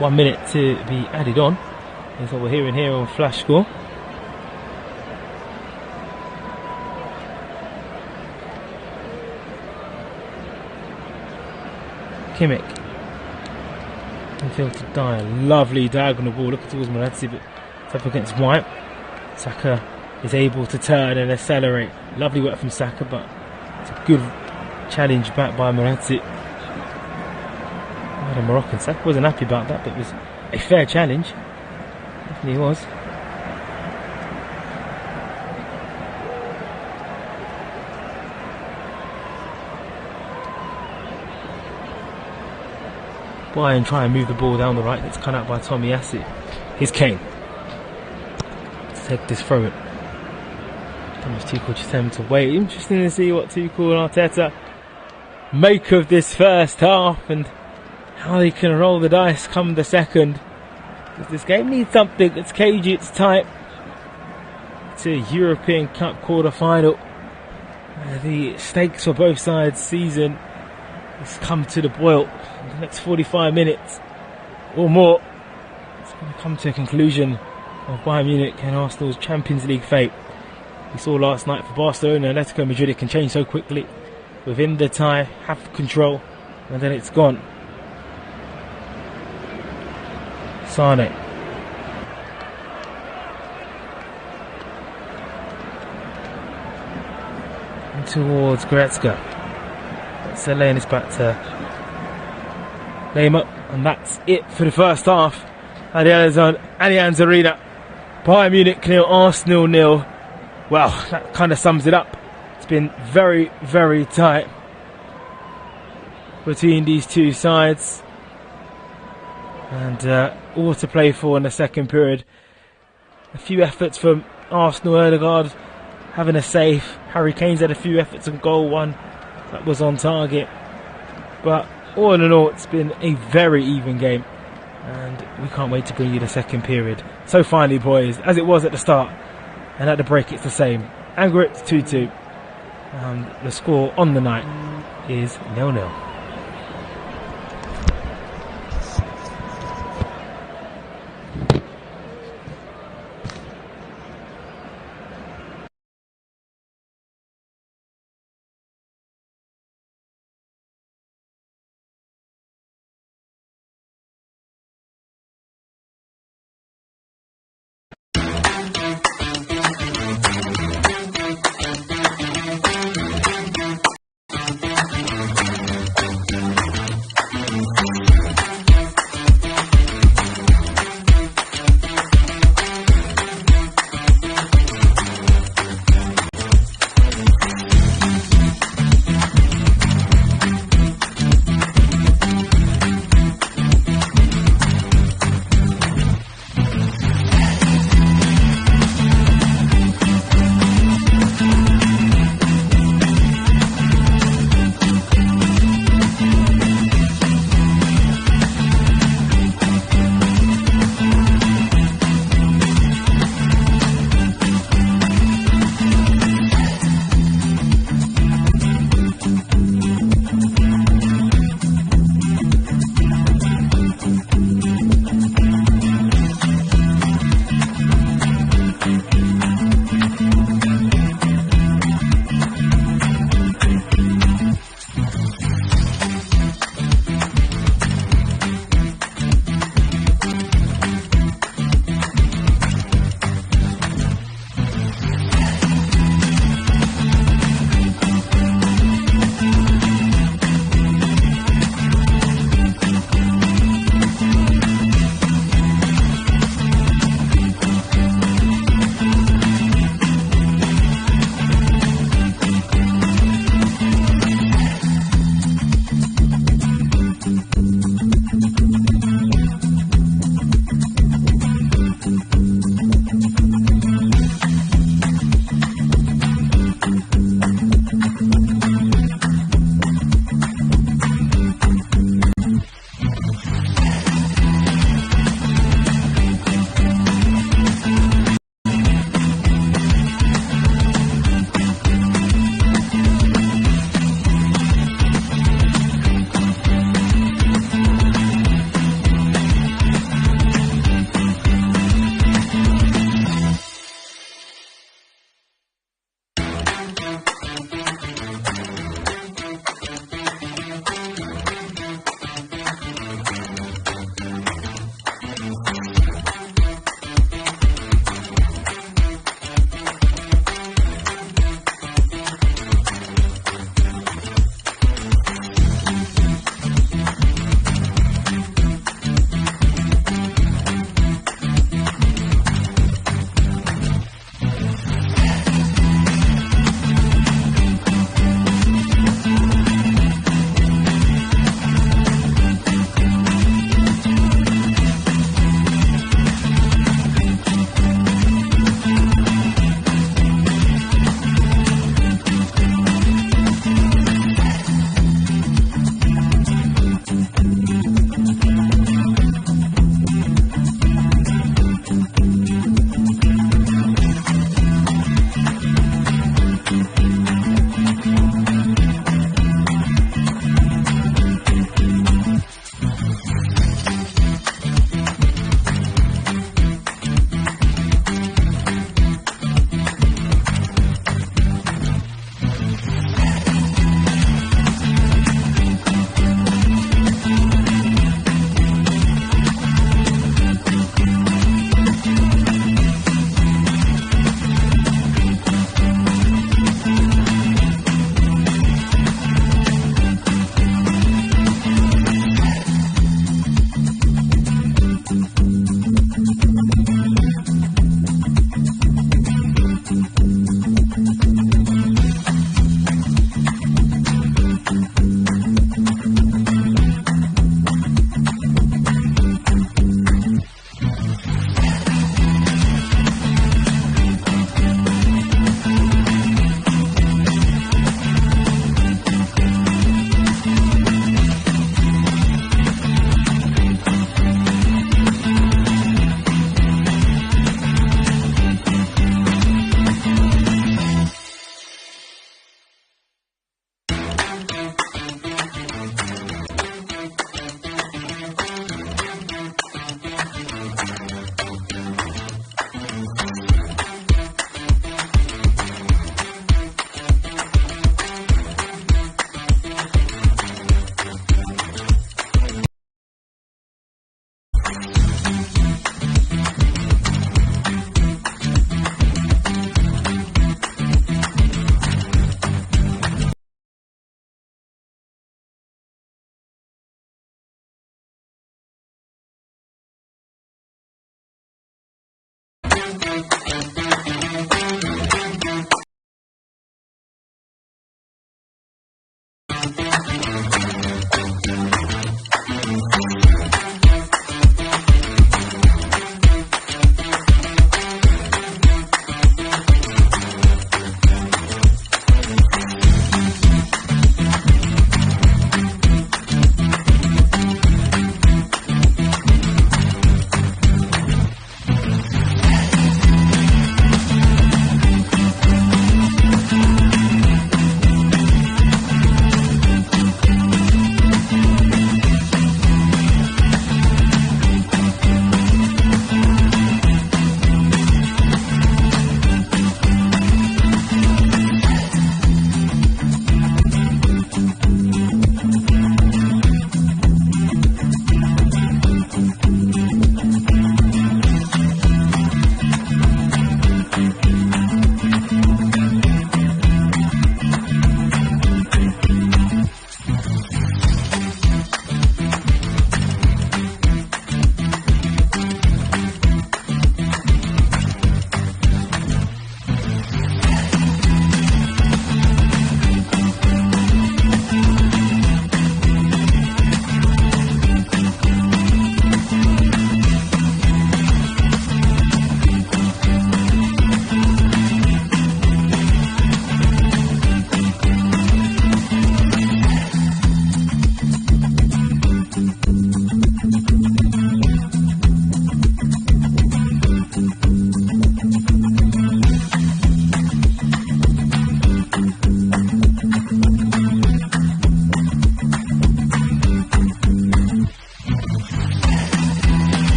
One minute to be added on. That's what we're hearing here on Flash Score. Kimmich. Infield to Dyer. Lovely diagonal ball. Looking towards Moratzi, but it's up against White. Saka is able to turn and accelerate. Lovely work from Saka, but it's a good challenge back by Moratzi. The Moroccan. Saka wasn't happy about that, but it was a fair challenge. Definitely was. Bayern try and move the ball down the right. It's cut out by Tomiyasu. Here's Kane to take this throw in. Thomas Tuchel just having to wait. Interesting to see what Tuchel and Arteta make of this first half and how they can roll the dice come the second. This game needs something. It's cagey, it's tight. It's a European Cup quarter-final. The stakes for both sides' season has come to the boil. In the next 45 minutes or more, it's going to come to a conclusion of Bayern Munich and Arsenal's Champions League fate. We saw last night for Barcelona and Atletico Madrid, it can change so quickly. Within the tie, have control, and then it's gone. Sane. And towards Goretzka. That's laying his back to lay him up, and that's it for the first half. At the Allianz Arena, Bayern Munich 0, Arsenal 0. Well, that kind of sums it up. It's been very, very tight between these two sides, and all to play for in the second period. A few efforts from Arsenal. Ødegaard having a save. Harry Kane's had a few efforts on goal, one that was on target. But all in all, it's been a very even game, and we can't wait to bring you the second period. So finally, boys, as it was at the start, and at the break it's the same. Angry, it's 2-2. And the score on the night is 0-0.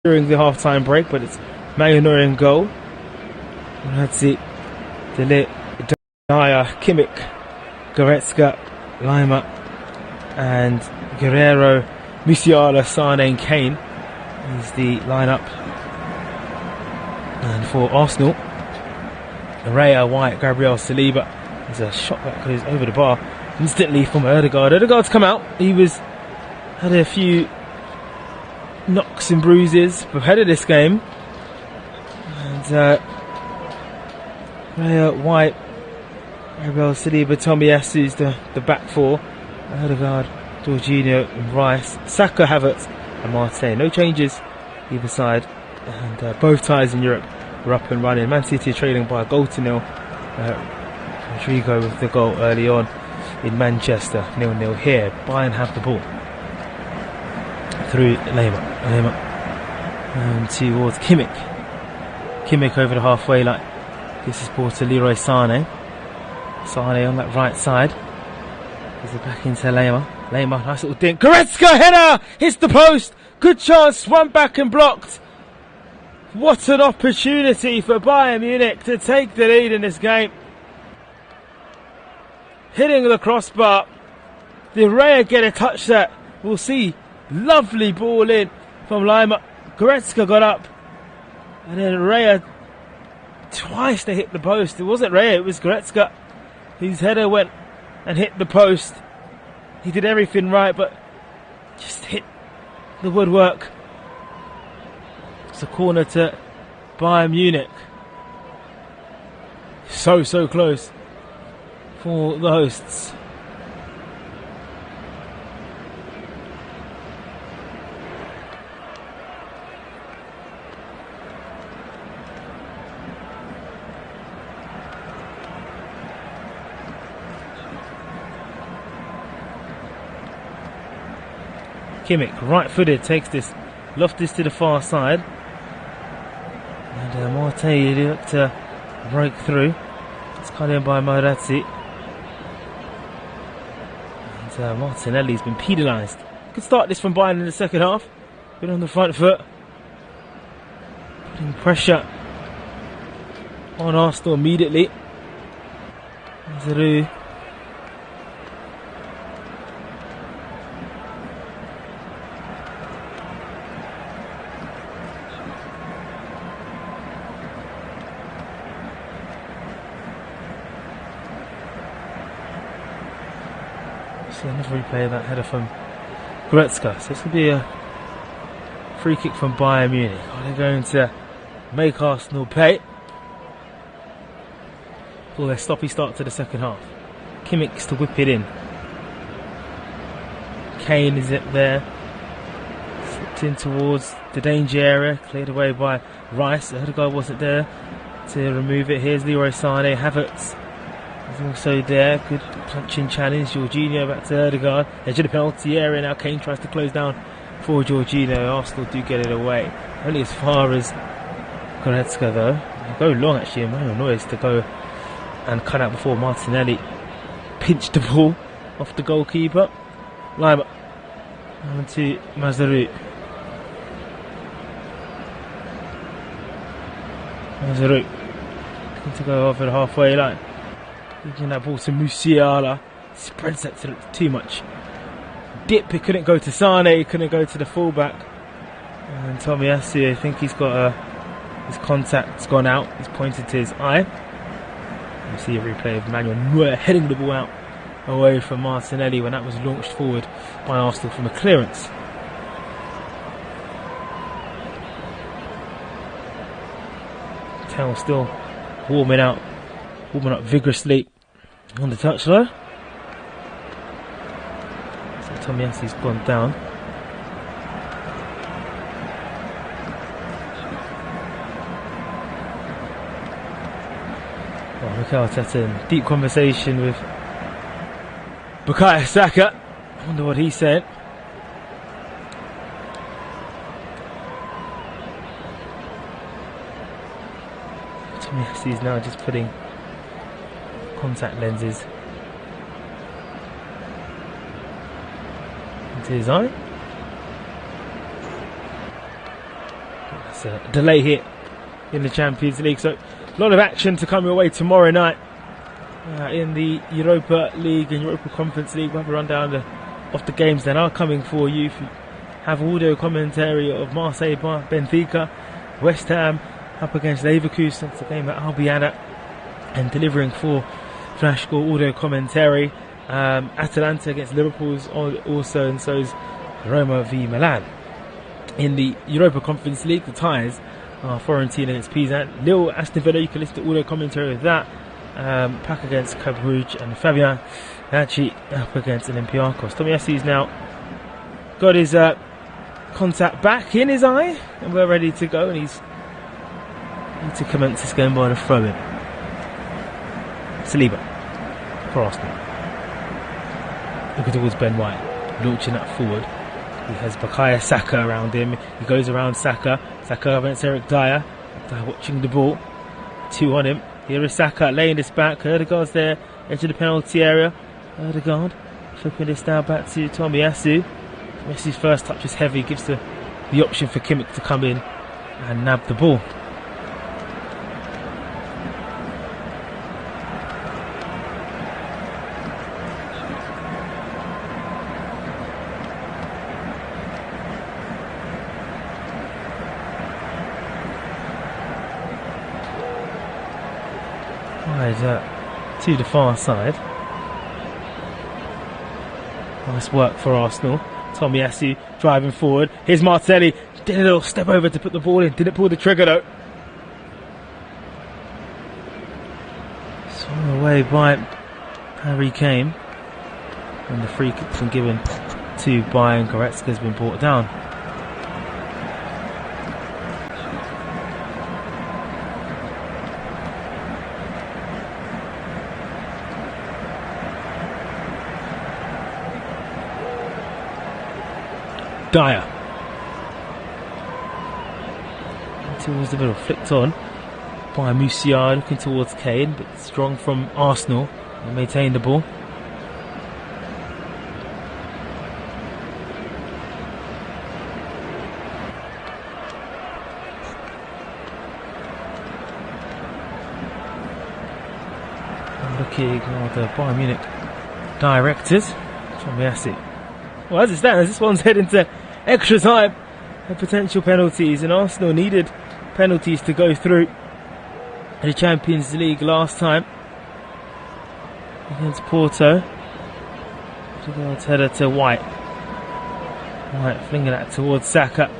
during the half-time break, but it's Manuel in goal. That's it. Delit, Dyer, Kimmich, Goretzka, Lima, and Guerrero, Musiala, Sane, and Kane is the lineup. And for Arsenal, Raya, White, Gabriel, Saliba. There's a shot that goes over the bar instantly from Ødegaard. Ødegaard's come out. He had a few knocks and bruises ahead of this game. And Raya, White, Gabriel, Saliba, Tomiyasu, the back four. Ødegaard, Jorginho, and Rice. Saka, Havertz, and Marte. No changes either side. And both ties in Europe were up and running. Man City are trailing by a goal to nil. Rodrigo with the goal early on in Manchester. 0-0 here. Bayern have the ball through Lema towards Kimmich. Kimmich over the halfway line. This is ball to Leroy Sane. Sane on that right side. Gives it back into Lema. Lema, nice little dink. Goretzka header! Hits the post! Good chance, swung back and blocked. What an opportunity for Bayern Munich to take the lead in this game. Hitting the crossbar. Did Raya get a touch that? We'll see. Lovely ball in from Lima. Goretzka got up. And then Raya, twice they hit the post. It wasn't Raya, it was Goretzka. His header went and hit the post. He did everything right, but just hit the woodwork. It's a corner to Bayern Munich. So close for the hosts. Kimmich, right-footed, takes this, Loftus to the far side. And Marte looked to break through. It's cut in by Moratti. And Martinelli's been penalised. Could start this from Bayern in the second half. Been on the front foot. Putting pressure on Arsenal immediately. Giroud. Another replay of that header from Goretzka. So this will be a free kick from Bayern Munich. Are they going to make Arsenal pay for their stoppy start to the second half? Kimmich's to whip it in. Kane is it there. Slipped in towards the danger area. Cleared away by Rice. The Ødegaard wasn't there to remove it. Here's Leroy Sane. Havertz is also there. Good punching challenge. Jorginho back to Ødegaard. Edge of the penalty area now. Kane tries to close down for Jorginho. Arsenal do get it away. Only as far as Goretzka though. They go long actually. Emmanuel Neuer to go and cut out before Martinelli pinched the ball off the goalkeeper. Lima on to Mazaru. Mazaru looking to go over the halfway line. Taking that ball to Musiala. Spreads that to too much. Dip, it couldn't go to Sane, it couldn't go to the fullback. And Tomiyasu, I think he's got his contact's gone out. He's pointed to his eye. You see a replay of Manuel Neuer heading the ball out away from Martinelli when that was launched forward by Arsenal from a clearance. Tell still warming up vigorously on the touchline. So Tomiyasu's gone down. Well, Mikel Arteta in deep conversation with Bukayo Saka. I wonder what he said. Tomiyasu's now just putting contact lenses into his eye. It's a delay here in the Champions League. So a lot of action to come your way tomorrow night in the Europa League and Europa Conference League. We'll have a rundown of the games that are coming for you. If you have audio commentary of Marseille, Benfica, West Ham up against Leverkusen. It's a game at Albiana, and delivering for Flash Score audio commentary. Atalanta against Liverpool also, and so is Roma v Milan. In the Europa Conference League, the ties are Fiorentina against Pisa, Lille, Aston Villa. You can listen to audio commentary of that. Pack against Club Brugge, and Fabian Hachi up against Olympiacos. Tomiyasu's now got his contact back in his eye, and we're ready to go, and he's ready to commence this game by the throw-in. Saliba for Arsenal. Looking towards Ben White, launching that forward. He has Bukayo Saka around him. He goes around Saka. Saka against Eric Dyer. Dyer watching the ball. 2 on him. Here is Saka laying this back. Ødegaard's there, into the penalty area. Ødegaard flipping this now back to Tomiyasu. Messi's first touch is heavy, gives the option for Kimmich to come in and nab the ball. To the far side. Nice work for Arsenal. Tomiyasu driving forward. Here's Martelli. Did a little step over to put the ball in. Didn't pull the trigger though. Swung away by Harry Kane. And the free kick's been given to Bayern. Goretzka's been brought down. Dyer towards the middle, flicked on by Musiala, looking towards Kane, but strong from Arsenal. They maintain the ball. Looking at the Bayern Munich directors, Tomiyasu. Well, as it stands, this one's heading to extra time and potential penalties, and Arsenal needed penalties to go through in the Champions League last time against Porto. Ødegaard's header to White. White flinging that towards Saka.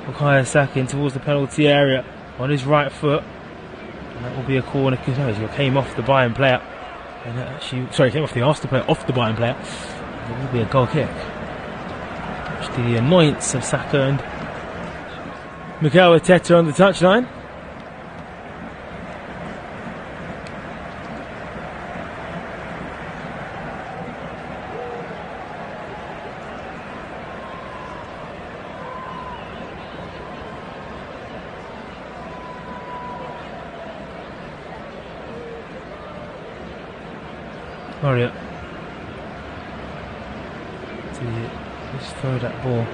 Bukayo Saka in towards the penalty area on his right foot, and that will be a corner. He came off the Bayern player, and came off the Arsenal player, off the Bayern player. It will be a goal kick. Watch the annoyance of Saka and Mikel Arteta on the touchline. Mario. Just throw that ball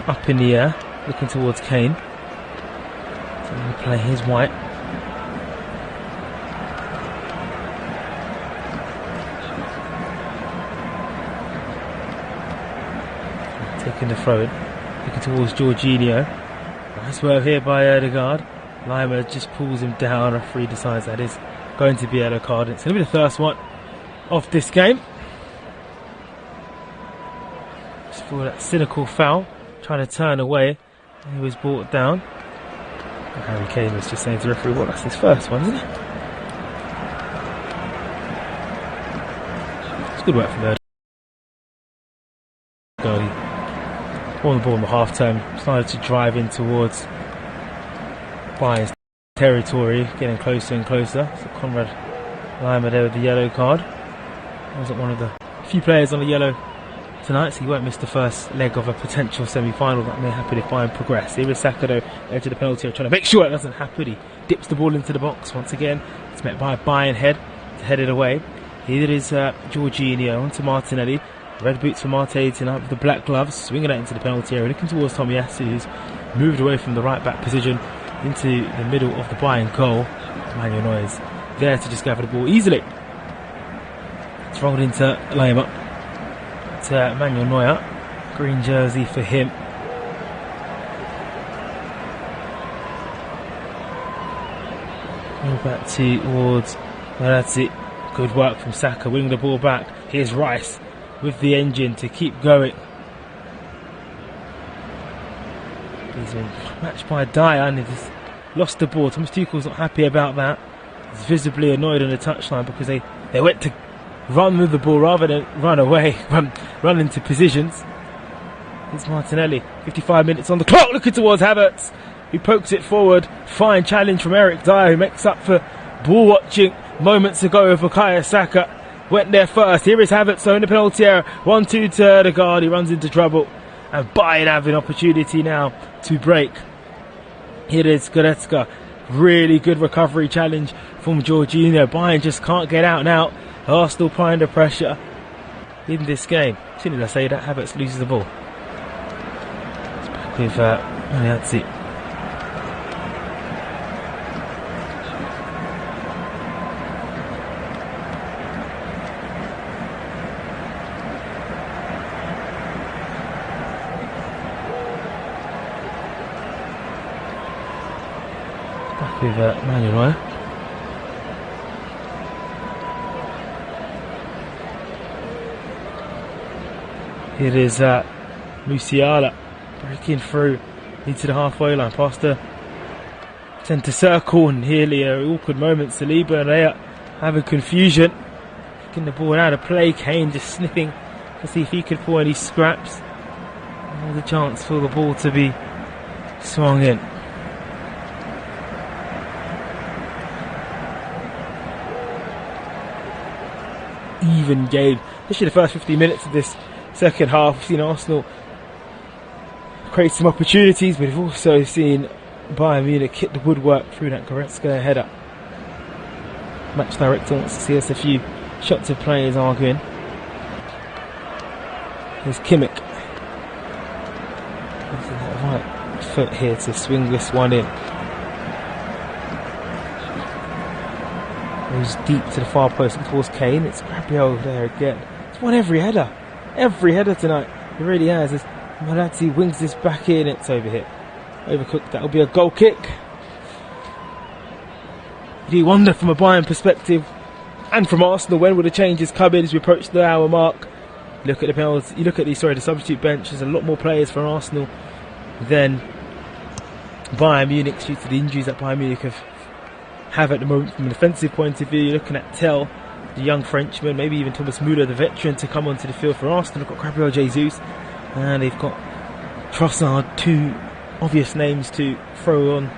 up in the air, looking towards Kane. So we play his White. Taking the throw in, looking towards Jorginho. Nice swerve here by Ødegaard. Lima just pulls him down. Referee decides that is going to be a yellow card. It's going to be the first one of this game. For that cynical foul, trying to turn away, and he was brought down. And Harry Kane was just saying to the referee, well, that's his first one, isn't it? It's good work from there. He won the ball in the half turn, started to drive in towards Bayern's territory, getting closer and closer. So Conrad Lima there with the yellow card. Wasn't one of the few players on the yellow tonight, so he won't miss the first leg of a potential semi-final that may happen if Bayern progress. Here is Saka though, edge of the penalty area, trying to make sure it doesn't happen. He dips the ball into the box once again. It's met by a Bayern head to head it away. Here is Jorginho onto Martinelli. Red boots for Marte tonight with the black gloves, swinging it into the penalty area, looking towards Tomiyasu, who's moved away from the right back position into the middle of the Bayern goal. Manuel Neuer is there to just gather the ball easily. It's rolled into Lehmer. To Manuel Neuer. Green jersey for him. Go back towards, well, that's it. Good work from Saka, winning the ball back. Here's Rice with the engine to keep going. He's been matched by Dyer and he's lost the ball. Thomas Tuchel's not happy about that. He's visibly annoyed on the touchline because they went to run with the ball rather than run away, run into positions. Here's Martinelli, 55 minutes on the clock, looking towards Havertz, who pokes it forward. Fine challenge from Eric Dyer, who makes up for ball watching moments ago of Bukayo Saka. Went there first. Here is Havertz on the penalty area. 1-2 to Ødegaard. He runs into trouble. And Bayern have an opportunity now to break. Here is Goretzka. Really good recovery challenge from Jorginho. Bayern just can't get out now. Arsenal applying the pressure in this game. As soon as I say that, Havertz loses the ball. It's back with that's it. With Manuel Neuer. It is Musiala breaking through into the halfway line past the centre circle, and nearly awkward moments. Saliba and they are having confusion, getting the ball out of play. Kane just sniffing to see if he could pull any scraps. There's a chance for the ball to be swung in. Even game, especially the first 15 minutes of this second half. We've seen Arsenal create some opportunities, but we've also seen Bayern Munich hit the woodwork through that Goretzka header. Match director wants to see us a few shots of players arguing. There's Kimmich. Using that right foot here to swing this one in. Goes deep to the far post towards Kane. It's Gabriel there again. It's won every header tonight. It really has. As Marazzi wings this back in, it's over here. Overcooked. That'll be a goal kick. You do wonder from a Bayern perspective and from Arsenal, when will the changes come in as we approach the hour mark? Look at the penalties. You look at the substitute bench. There's a lot more players for Arsenal than Bayern Munich due to the injuries that Bayern Munich have at the moment from an offensive point of view. You're looking at Tell, the young Frenchman, maybe even Thomas Müller, the veteran, to come onto the field for Arsenal. They've got Gabriel Jesus and they've got Trossard, two obvious names to throw on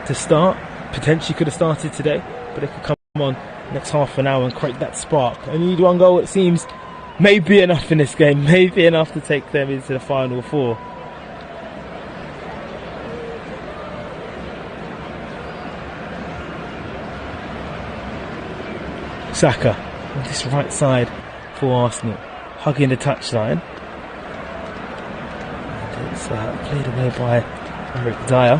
to start. Potentially could have started today, but they could come on next half an hour and create that spark. Only need one goal, it seems, may be enough in this game, maybe enough to take them into the final four. Saka on this right side for Arsenal, hugging the touchline. And it's played away by Eric Dyer.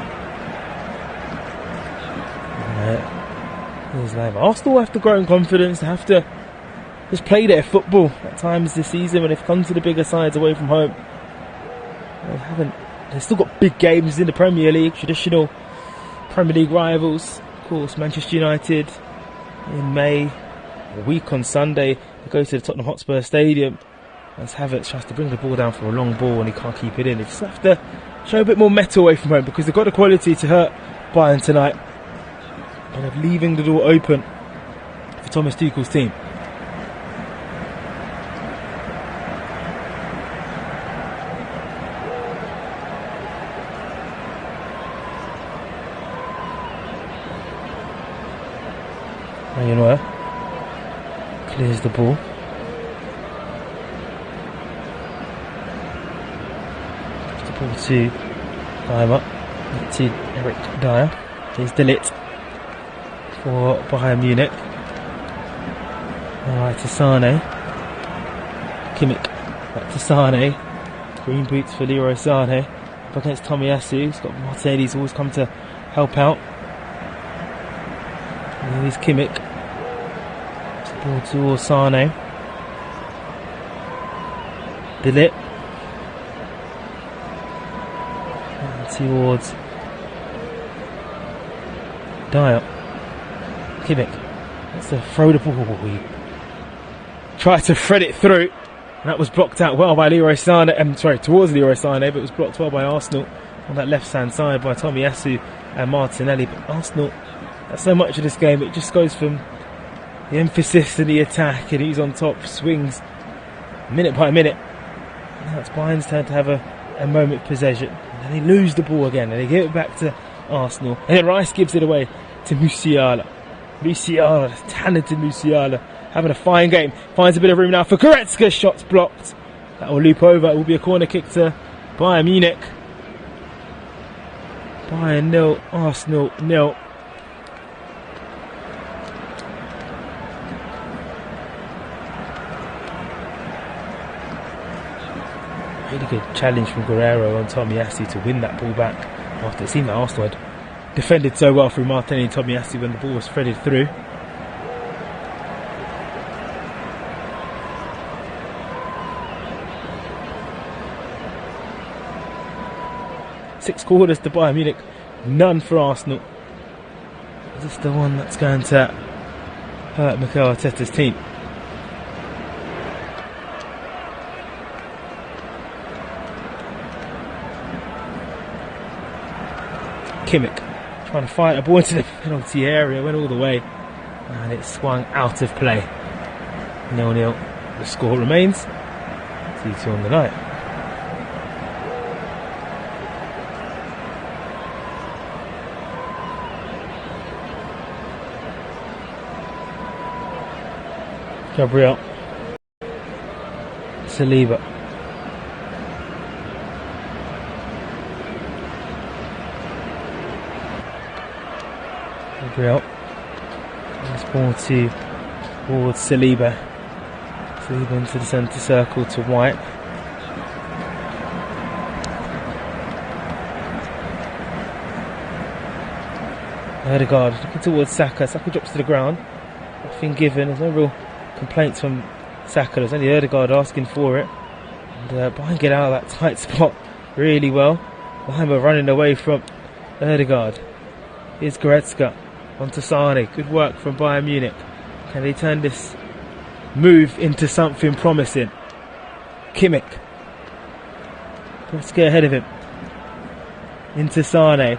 Here's Lehmer. Arsenal have to grow in confidence. They have to just play their football at times this season when they've come to the bigger sides away from home. They've still got big games in the Premier League, traditional Premier League rivals. Of course, Manchester United in May. A week on Sunday, they go to the Tottenham Hotspur Stadium as Havertz tries to bring the ball down for a long ball and he can't keep it in. They just have to show a bit more mettle away from home because they've got the quality to hurt Bayern tonight. And they're leaving the door open for Thomas Tuchel's team. Manuel Neuer clears the ball. The ball to Lehmer, to Eric Dyer. Here's Delite for Bayern Munich. Alright, to Sane. Kimmich back to Sane. Green boots for Leroy Sane. up against Tomiyasu. He's got Martinelli's always come to help out. And here's Kimmich. It's the ball towards Sane. De Ligt. And towards Dyer. Kimmich. That's to throw the ball. He tried to thread it through. And that was blocked out well by Leroy Sané. Towards Leroy Sané, but it was blocked well by Arsenal on that left-hand side by Tomiyasu and Martinelli. But Arsenal, that's so much of this game. It just goes from the emphasis to the attack, and he's on top, swings minute by minute. Now it's Bayern's turn to have a moment of possession. And then they lose the ball again, and they give it back to Arsenal. And then Rice gives it away to Musiala. Talented Musiala, having a fine game. Finds a bit of room now for Goretzka. Shots blocked. That will loop over. It will be a corner kick to Bayern Munich. Bayern 0, Arsenal 0. Really good challenge from Guerrero on Tomiyasu to win that ball back after it seemed that Arsenal had defended so well through Martinelli and Tomiyasu when the ball was threaded through. Six quarters to Bayern Munich, none for Arsenal. Is this the one that's going to hurt Mikel Arteta's team? Kimmich trying to fight a ball into the penalty area, went all the way, and it swung out of play. 0-0. The score remains 2-2 on the night. Gabriel Saliba. Gabriel. Nice ball towards Saliba. Saliba into the centre circle to White. Ødegaard looking towards Saka. Saka drops to the ground. Nothing given. There's no real complaints from Saka. There's only Ødegaard asking for it. And Bayern get out of that tight spot really well. Bayern were running away from Ødegaard. Here's Goretzka onto Sane. Good work from Bayern Munich. Can they turn this move into something promising? Kimmich. Let's get ahead of him. Into Sane.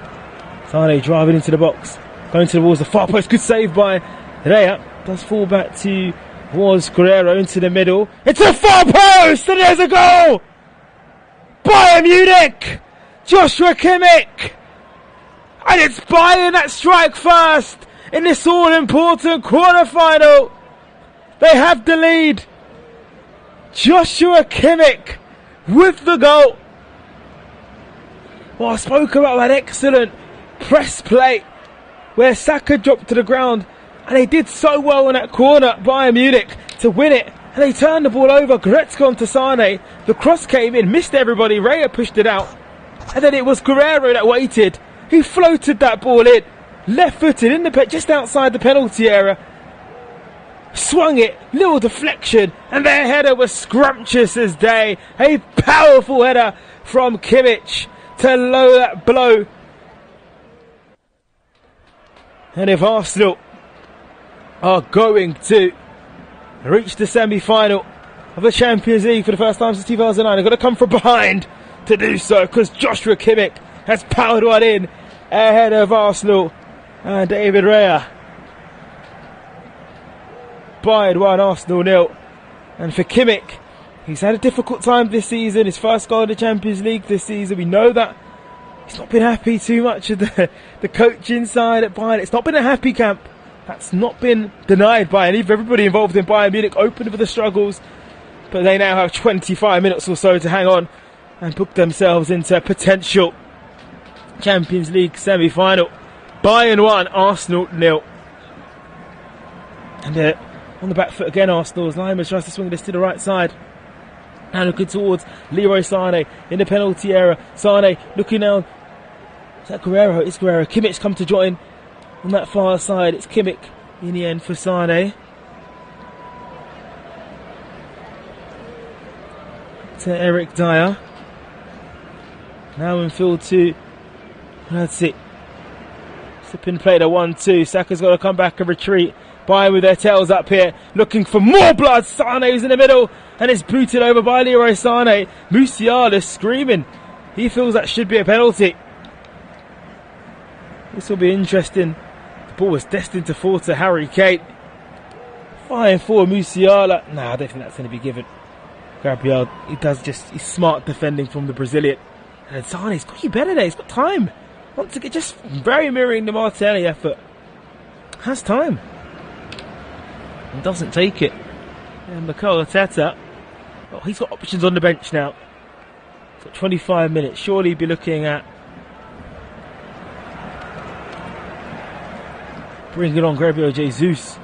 Sane driving into the box. Going towards the far post. Good save by Rea. Does fall back towards Guerrero into the middle. It's a far post and there's a goal! Bayern Munich! Joshua Kimmich! And it's Bayern that strike first in this all-important quarter-final. They have the lead. Joshua Kimmich with the goal. Well, I spoke about that excellent press play where Saka dropped to the ground. And they did so well in that corner, Bayern Munich, to win it. And they turned the ball over. Goretzka onto Sane. The cross came in, missed everybody. Rea pushed it out. And then it was Guerrero that waited. He floated that ball in. Left-footed in the just outside the penalty area. Swung it. Little deflection. And their header was scrumptious as day. A powerful header from Kimmich to low that blow. And if Arsenal are going to reach the semi-final of the Champions League for the first time since 2009. They've got to come from behind to do so because Joshua Kimmich has powered one in ahead of Arsenal and David Rea. Bayern 1, Arsenal 0. And for Kimmich, he's had a difficult time this season. His first goal in the Champions League this season. We know that. He's not been happy too much of the coaching side at Bayern. It's not been a happy camp. That's not been denied by everybody involved in Bayern Munich, open for the struggles. But they now have 25 minutes or so to hang on and book themselves into a potential Champions League semi-final. Bayern 1, Arsenal 0. And on the back foot again, Arsenal, as Lima tries to swing this to the right side. Now looking towards Leroy Sané in the penalty area. Sané looking now. Is that Guerrero? It's Guerrero. Kimmich's come to join on that far side. It's Kimmich in the end for Sané. To Eric Dyer. Now in field 2. That's it. Sipping played a 1-2. Saka's got to come back and retreat. Bayern with their tails up here, looking for more blood. Sané's in the middle, and it's booted over by Leroy Sané. Musiala screaming. He feels that should be a penalty. This will be interesting. The ball was destined to fall to Harry Kane. Flying for Musiala. Nah, I don't think that's going to be given. Gabriel, he's smart defending from the Brazilian. And Sané's got you better there. He's got time. Wants to get just very mirroring the Martinelli effort. Has time. And doesn't take it. And Mikel Arteta, oh, he's got options on the bench now. He's got 25 minutes. Surely he'd be looking at bringing on Gabriel Jesus.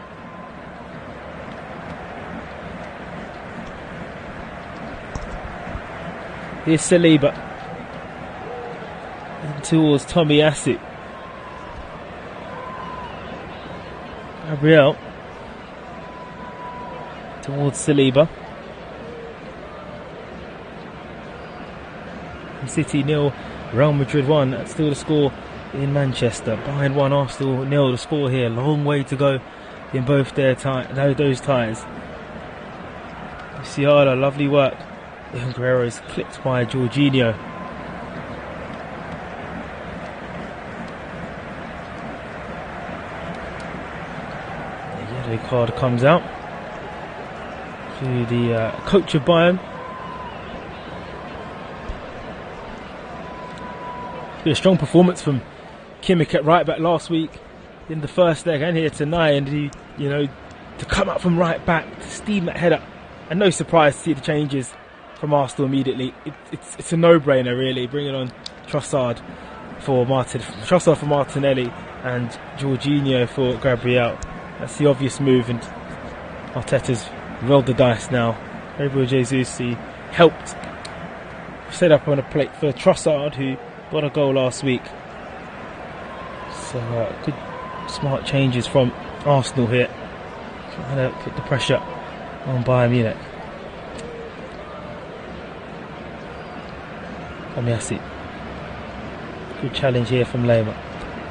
Here's Saliba. And towards Tomiyasu. Gabriel. Towards Saliba. City 0, Real Madrid 1. That's still the score in Manchester. Bayern 1, Arsenal 0. The score here. Long way to go in both those ties. Musiala, lovely work. Guerrero is clipped by Jorginho. The yellow card comes out to the coach of Bayern. It's been a strong performance from Kimmich at right back last week in the first leg and here tonight, and to come up from right back, to steam that head up, and no surprise to see the changes from Arsenal immediately. It's a no-brainer really, bringing on Trossard for Martinelli and Jorginho for Gabriel. That's the obvious move, and Arteta's rolled the dice now. Gabriel Jesus, he helped set up on a plate for Trossard, who got a goal last week. So good smart changes from Arsenal here, trying to put the pressure on Bayern Munich. Tomiyasu. Good challenge here from Lema.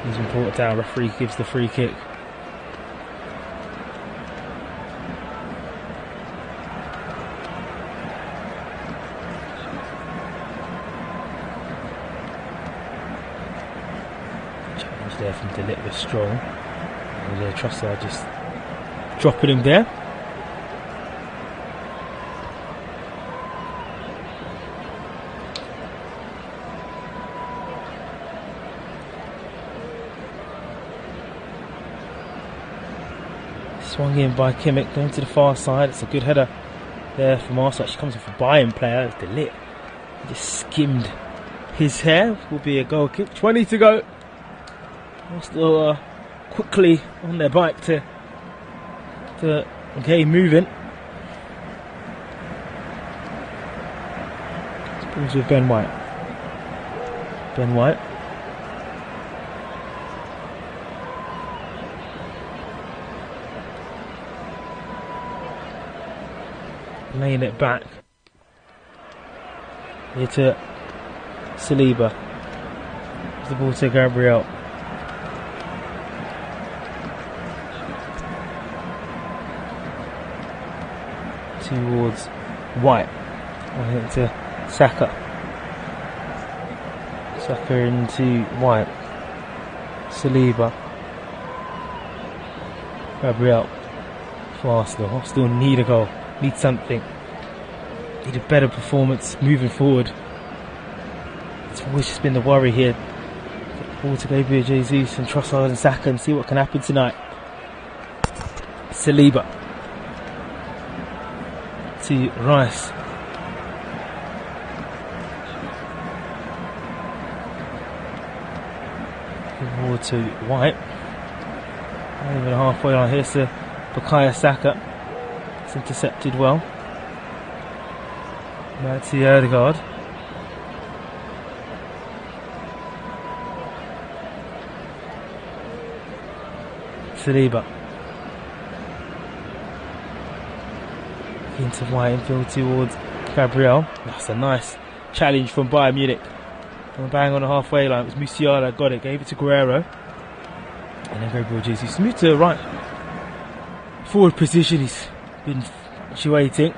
He's been brought down. Referee gives the free kick. Challenge there from Delit was strong. And Trossard just dropping him there. Swung in by Kimmich, going to the far side. It's a good header there from Arsenal. Actually comes off a Bayern player. It's Delit. He just skimmed his hair. Will be a goal kick. 20 to go. Arsenal quickly on their bike to get moving. Balls with Ben White. Ben White. Laying it back here to Saliba. The ball to Gabriel. Towards White. And to Saka. Saka into White. Saliba. Gabriel for Arsenal. Arsenal need a goal. Need something. Need a better performance moving forward. It's always just been the worry here. Get the ball to Gabriel Jesus and Trossard and Saka and see what can happen tonight. Saliba to Rice. Good ball to White. Not even halfway on. Here's to Bukayo Saka. Intercepted well. Back to Ødegaard. Saliba. Into White infield towards Gabriel. That's a nice challenge from Bayern Munich. And bang on the halfway line. It was Musiala got it, gave it to Guerrero. And then Gabriel Jesus moved to the right forward position. He's been waiting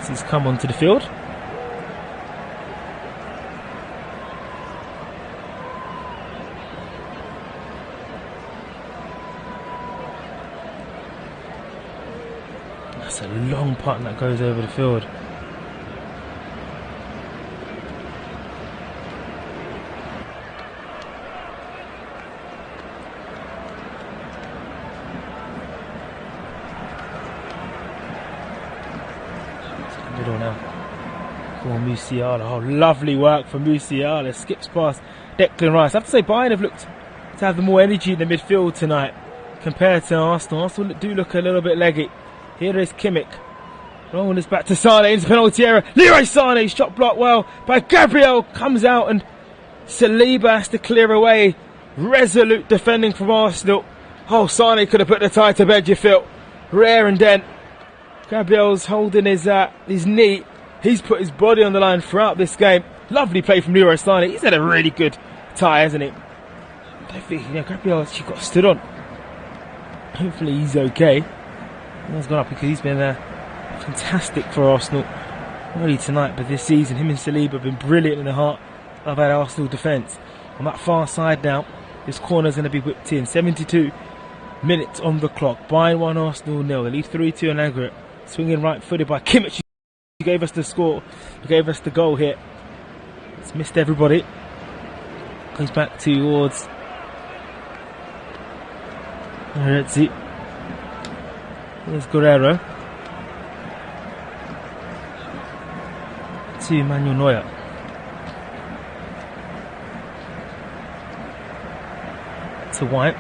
since he's come onto the field. That's a long putt that goes over the field. Middle now for Musiala. Oh, lovely work from Musiala. Skips past Declan Rice. I have to say, Bayern have looked to have the more energy in the midfield tonight compared to Arsenal. Arsenal do look a little bit leggy. Here is Kimmich. Rolling this back to Sane into penalty area. Leroy Sané shot blocked well by Gabriel. Comes out and Saliba has to clear away. Resolute defending from Arsenal. Oh, Sane could have put the tie to bed, you feel. Rare and dent. Gabriel's holding his knee. He's put his body on the line throughout this game. Lovely play from Leroy Sané. He's had a really good tie, hasn't he? I don't think, Gabriel actually got stood on. Hopefully he's okay. He's gone up because he's been fantastic for Arsenal. Not only tonight, but this season. Him and Saliba have been brilliant in the heart of that Arsenal defence. On that far side now, this corner's going to be whipped in. 72 minutes on the clock. Bayern 1, Arsenal 0. They lead 3-2 on aggregate. Swinging right footed by Kimmich. He gave us the score. He gave us the goal here. It's missed everybody. Goes back towards Retzi. There's Guerrero. To Manuel Neuer. To White.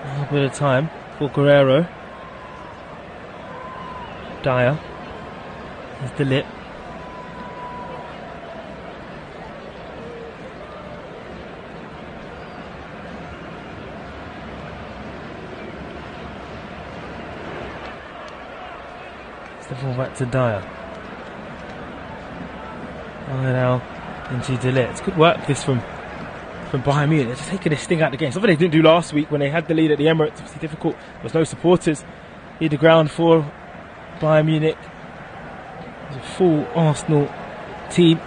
A little bit of time for Guerrero. Dyer. There's De Ligt. It's the ball back to Dyer. And now into De Ligt. It's good work this from Bayern Munich. They're just taking this sting out of the game. Something they didn't do last week when they had the lead at the Emirates. It was difficult. There was no supporters in the ground for Bayern Munich. It's a full Arsenal team.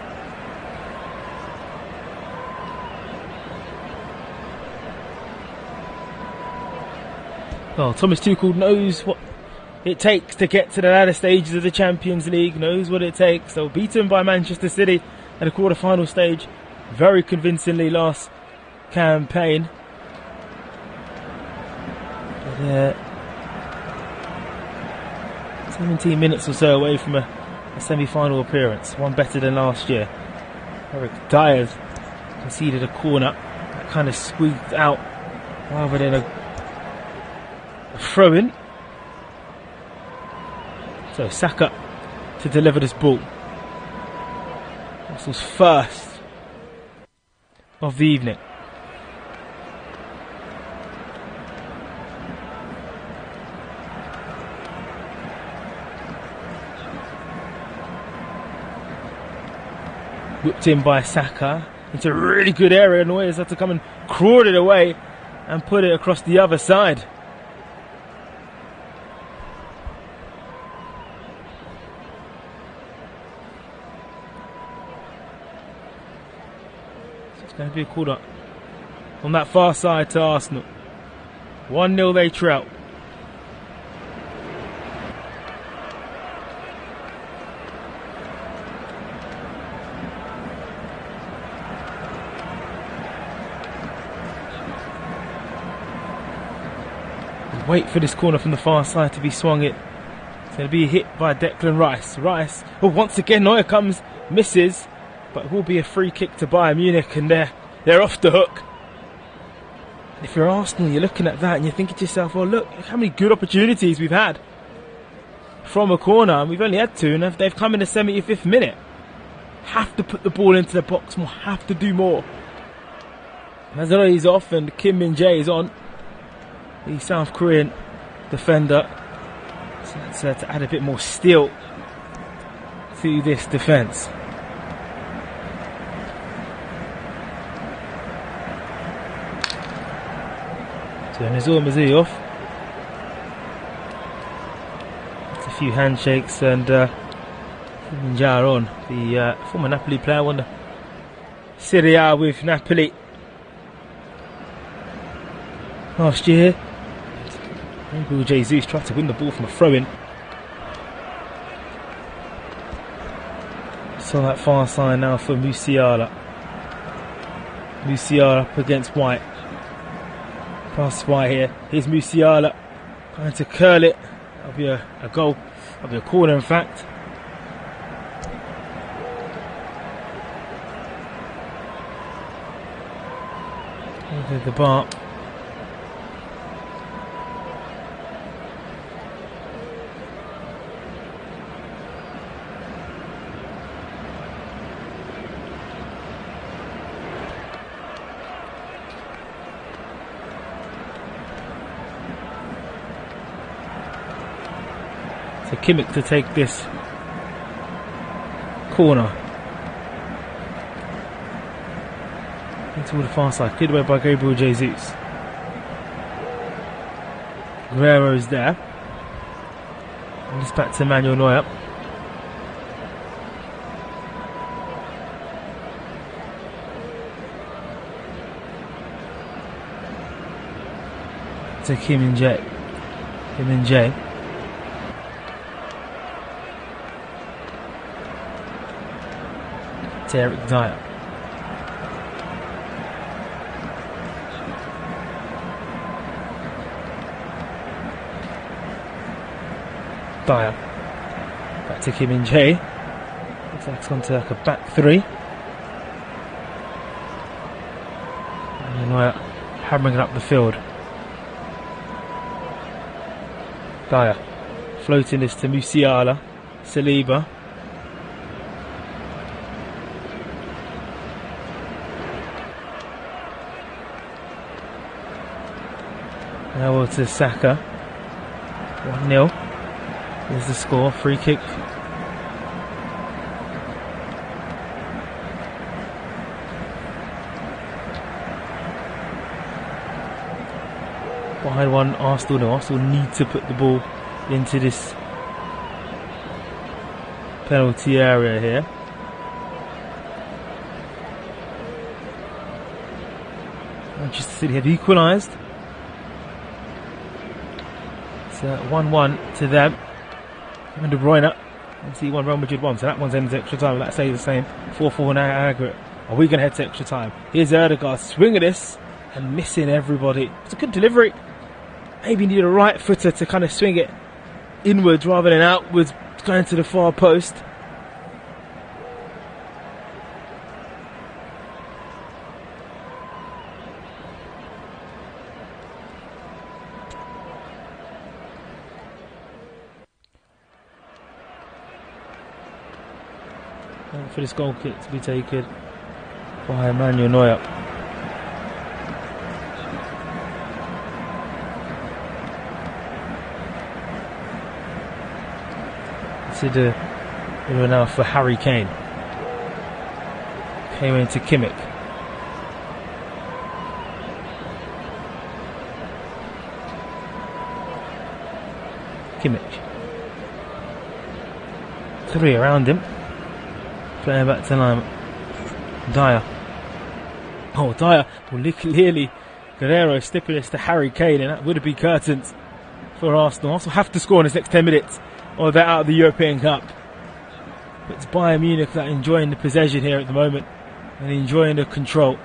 Well, Thomas Tuchel knows what it takes to get to the latter stages of the Champions League, knows what it takes. They were beaten by Manchester City at the quarter-final stage very convincingly last campaign. But, 17 minutes or so away from a semi-final appearance, one better than last year. Eric Dyer conceded a corner that kind of squeaked out rather than a throw-in. So Saka to deliver this ball. Arsenal's first of the evening. Whipped in by Saka into a really good area. Neuer's had to come and crawl it away and put it across the other side. So it's going to be a corner on that far side to Arsenal. 1-0 they trail. Wait for this corner from the far side to be swung in. It's going to be hit by Declan Rice. Rice, oh, once again Neuer comes, misses, but it will be a free kick to Bayern Munich, and they're off the hook. If you're Arsenal, you're looking at that and you're thinking to yourself, well, look how many good opportunities we've had from a corner, and we've only had 2, and they've come in the 75th minute. Have to put the ball into the box more, have to do more. Mazzarelli's off and Kim Min-jae is on, the South Korean defender. So that's to add a bit more steel to this defence. So Nizor Mazui off. It's a few handshakes and Min-jae on, the former Napoli player, won the Serie A with Napoli last year. Gabriel Jesus tried to win the ball from a throw-in. So that far side now for Musiala. Musiala up against White. Pass White here. Here's Musiala trying to curl it. That'll be a goal. That'll be a corner, in fact. Look at the bar. So Kimmich to take this corner. Into the far side, cleared away by Gabriel Jesus. Guerrero's there. And it's back to Manuel Neuer. To Kim Min-jae. Kim Min-jae. To Eric Dyer. Dyer. Back to Kim Min-jae. Looks like it's gone to like a back 3. And Neuer hammering it up the field. Dyer. Floating this to Musiala. Saliba. Now we'll to Saka. 1-0. There's the score. Free kick. Behind one, Arsenal. No, Arsenal need to put the ball into this penalty area here. Manchester City have equalised. 1-1 to them. And De Bruyne. Obviously 1 Real Madrid 1, so that one's ended extra time. Let's say the same. 4-4 now aggregate. Are we going to head to extra time? Here's Erdegaard swinging this and missing everybody. It's a good delivery. Maybe need a right footer to kind of swing it inwards rather than outwards, going to the far post. For this goal kick to be taken by Manuel Neuer. Consider it now for Harry Kane. Came into Kimmich. Kimmich. 3 around him. Playing back to line. Dyer. Oh, Dyer. Well, clearly Guerrero slipping this to Harry Kane, and that would be curtains for Arsenal. Arsenal have to score in this next 10 minutes, or they're out of the European Cup. But it's Bayern Munich that are enjoying the possession here at the moment and enjoying the control.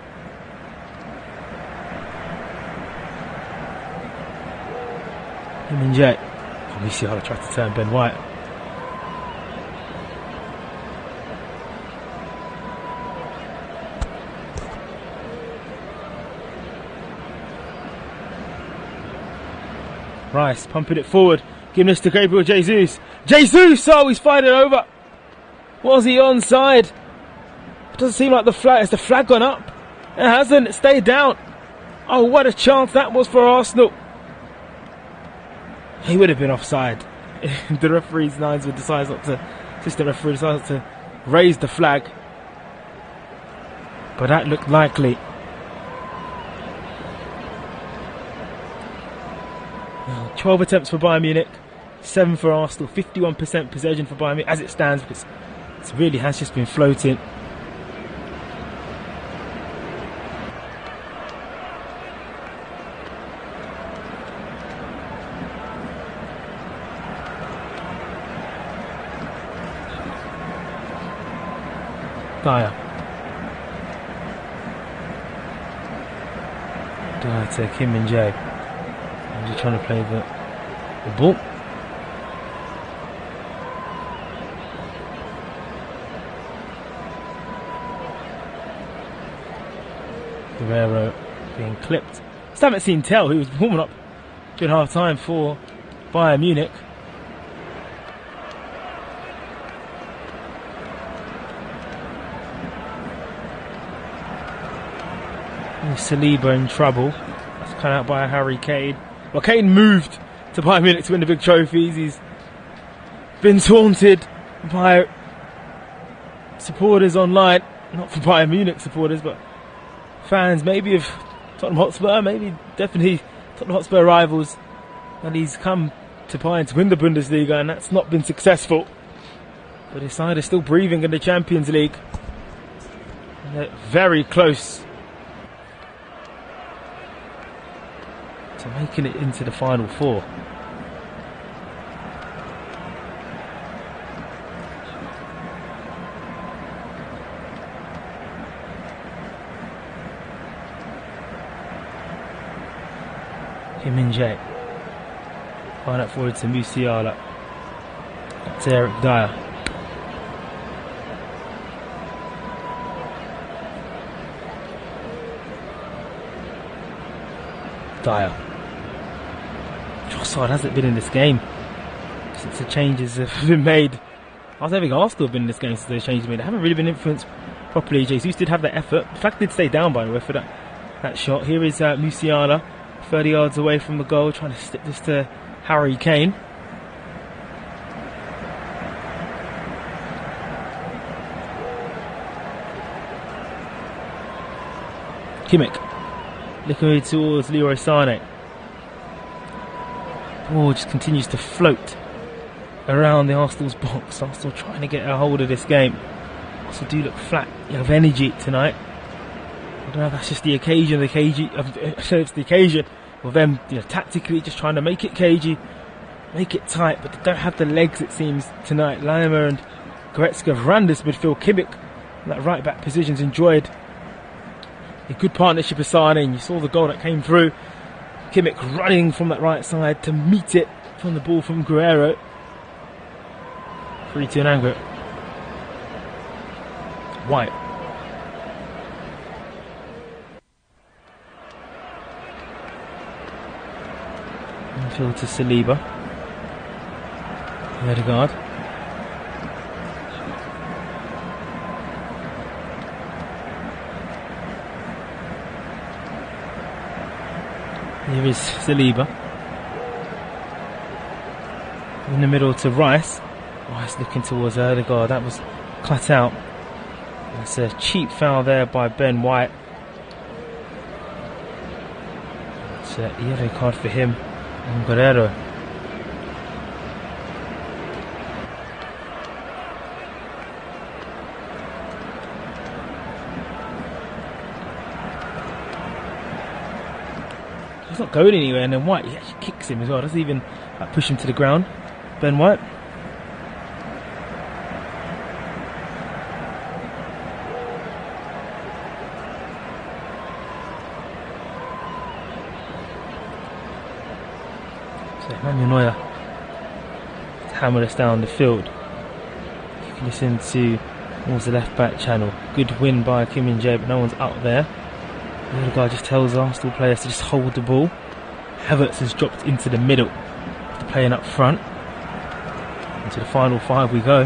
Min-jae. Oh, Musiala tried to turn Ben White. Rice pumping it forward, giving this to Gabriel Jesus. Jesus! Oh, he's fired it over. Was he onside? It doesn't seem like the flag. Has the flag gone up? It hasn't. It stayed down. Oh, what a chance that was for Arsenal. He would have been offside. The referee's linesman decides not to. Assistant referee decides not to raise the flag. But that looked likely. 12 attempts for Bayern Munich, 7 for Arsenal, 51% possession for Bayern Munich as it stands, because it really has just been floating. Dyer to Kim and Jay. I'm just trying to play the ball. Guerrero being clipped. Still haven't seen Tell, who was warming up during half time for Bayern Munich. Saliba in trouble. That's cut out by Harry Kane. Well, Kane moved to Bayern Munich to win the big trophies. He's been taunted by supporters online. Not for Bayern Munich supporters, but fans maybe of Tottenham Hotspur, maybe definitely Tottenham Hotspur rivals. And he's come to Bayern to win the Bundesliga, and that's not been successful. But his side is still breathing in the Champions League. And they're very close to making it into the final four. Kim and Jay. Find it forward to Musiala. That's Eric Dyer. Dyer. Trossard hasn't been in this game since the changes have been made. I think Arsenal have been in this game since those changes made. They haven't really been influenced properly. Jesus did have that effort. The flag did stay down, by the way, for that shot. Here is Musiala, 30 yards away from the goal, trying to slip this to Harry Kane. Kimmich looking towards Leroy Sané. Ball just continues to float around the Arsenal's box. Arsenal trying to get a hold of this game. Arsenal do look flat of energy tonight. I don't know if that's just the occasion. It's the occasion of them, tactically just trying to make it cagey, make it tight, but they don't have the legs, it seems, tonight. Laimer and Goretzka have run this midfield. Kimmich, that right back position's enjoyed a good partnership with Sané, and you saw the goal that came through. Kimmich running from that right side to meet it from the ball from Guerrero. 3-2 in anger. White. Infield to Saliba. Ødegaard. Here is Saliba. In the middle to Rice. Rice looking towards Ødegaard. That was cut out. That's a cheap foul there by Ben White. It's a yellow card for him and Guerrero. He's not going anywhere, and then White, he actually kicks him as well. Doesn't even push him to the ground. Ben White. So Manuel Neuer to hammer us down the field. You can listen to towards the left back channel. Good win by Kim and Jay, but no one's out there. The other guy just tells Arsenal players to just hold the ball, Havertz has dropped into the middle, after playing up front. Into the final 5 we go.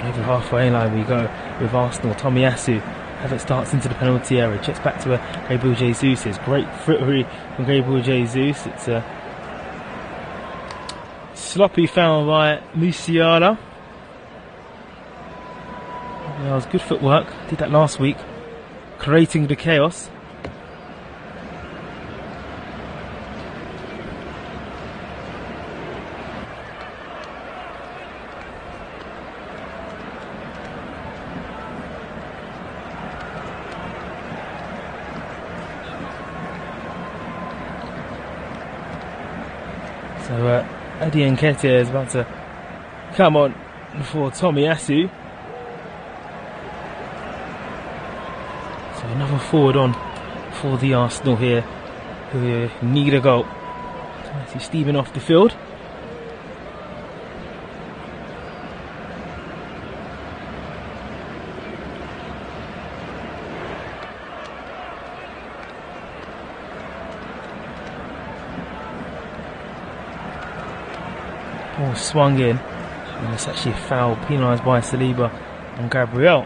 Over halfway line we go with Arsenal. Tomiyasu. Havertz starts into the penalty area. Checks back to where Gabriel Jesus is. Great footery from Gabriel Jesus. It's a sloppy foul by Musiala. That was good footwork. Did that last week. Creating the chaos. So Eddie Nketiah is about to come on for Tomiyasu. So another forward on for the Arsenal here, who need a goal. Tomiyasu steaming off the field. Ball swung in, and it's actually a foul penalised by Saliba and Gabriel.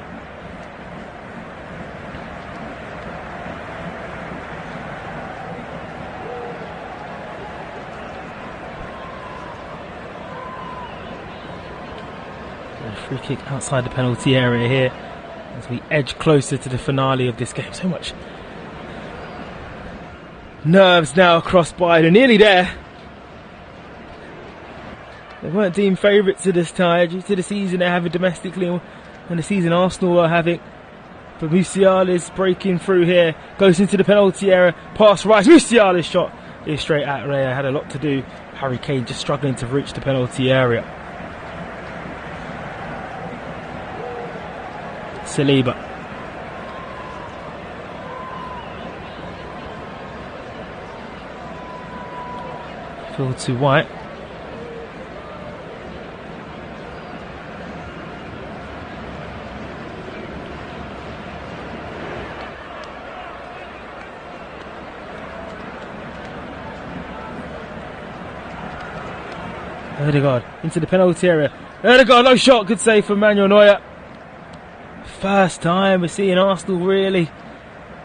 A free kick outside the penalty area here as we edge closer to the finale of this game. So much nerves now across Bayern. They're nearly there. They weren't deemed favourites to this tie due to the season they're having domestically and the season Arsenal are having. But Musiala is breaking through here, goes into the penalty area, pass Rice. Musiala's shot is straight at Raya. Had a lot to do. Harry Kane just struggling to reach the penalty area. Saliba. Field to White. Ødegaard into the penalty area. Ødegaard, no shot, good save from Manuel Neuer. First time we're seeing Arsenal really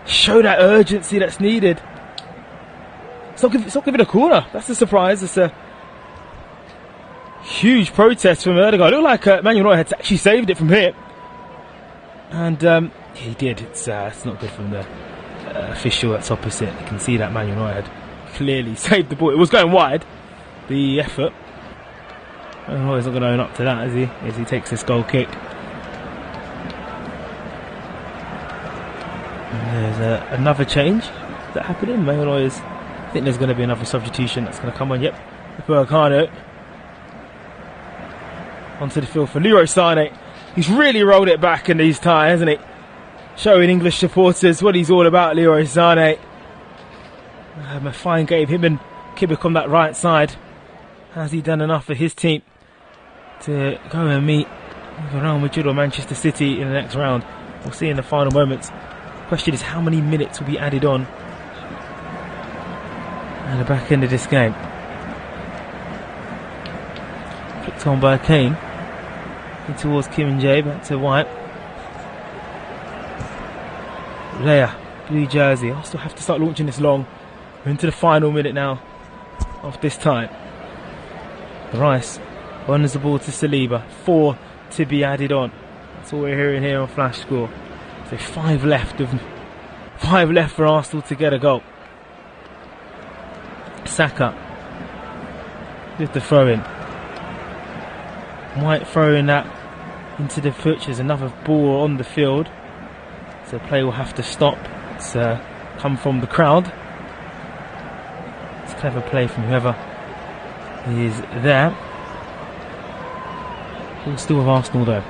show that urgency that's needed. It's not giving a corner. That's a surprise. It's a huge protest from Ødegaard. It looked like Manuel Neuer had actually saved it from here, and he did. It's not good from the official that's opposite. You can see that Manuel Neuer had clearly saved the ball. It was going wide, the effort. Oh, he's not going to own up to that, is he? As he takes this goal kick. And there's another change that happening. I think there's going to be another substitution that's going to come on. Yep, Bergano onto the field for Leroy Sané. He's really rolled it back in these ties, hasn't he? Showing English supporters what he's all about, Leroy Sané. A fine game. Him and Kibic on that right side. Has he done enough for his team to go and meet Real Madrid or Manchester City in the next round? We'll see in the final moments. The question is, how many minutes will be added on at the back end of this game? Flicked on by Kane. In towards Kim and Jay, back to White. Leia, blue jersey. I'll still have to start launching this long. We're into the final minute now of this time. Rice runs the ball to Saliba. 4 to be added on. That's all we're hearing here on Flash Score. So 5 left for Arsenal to get a goal. Saka with the throw in. White throwing that into the pitch. There's another ball on the field, so play will have to stop. It's come from the crowd. It's a clever play from whoever is there. Ball still with Arsenal though.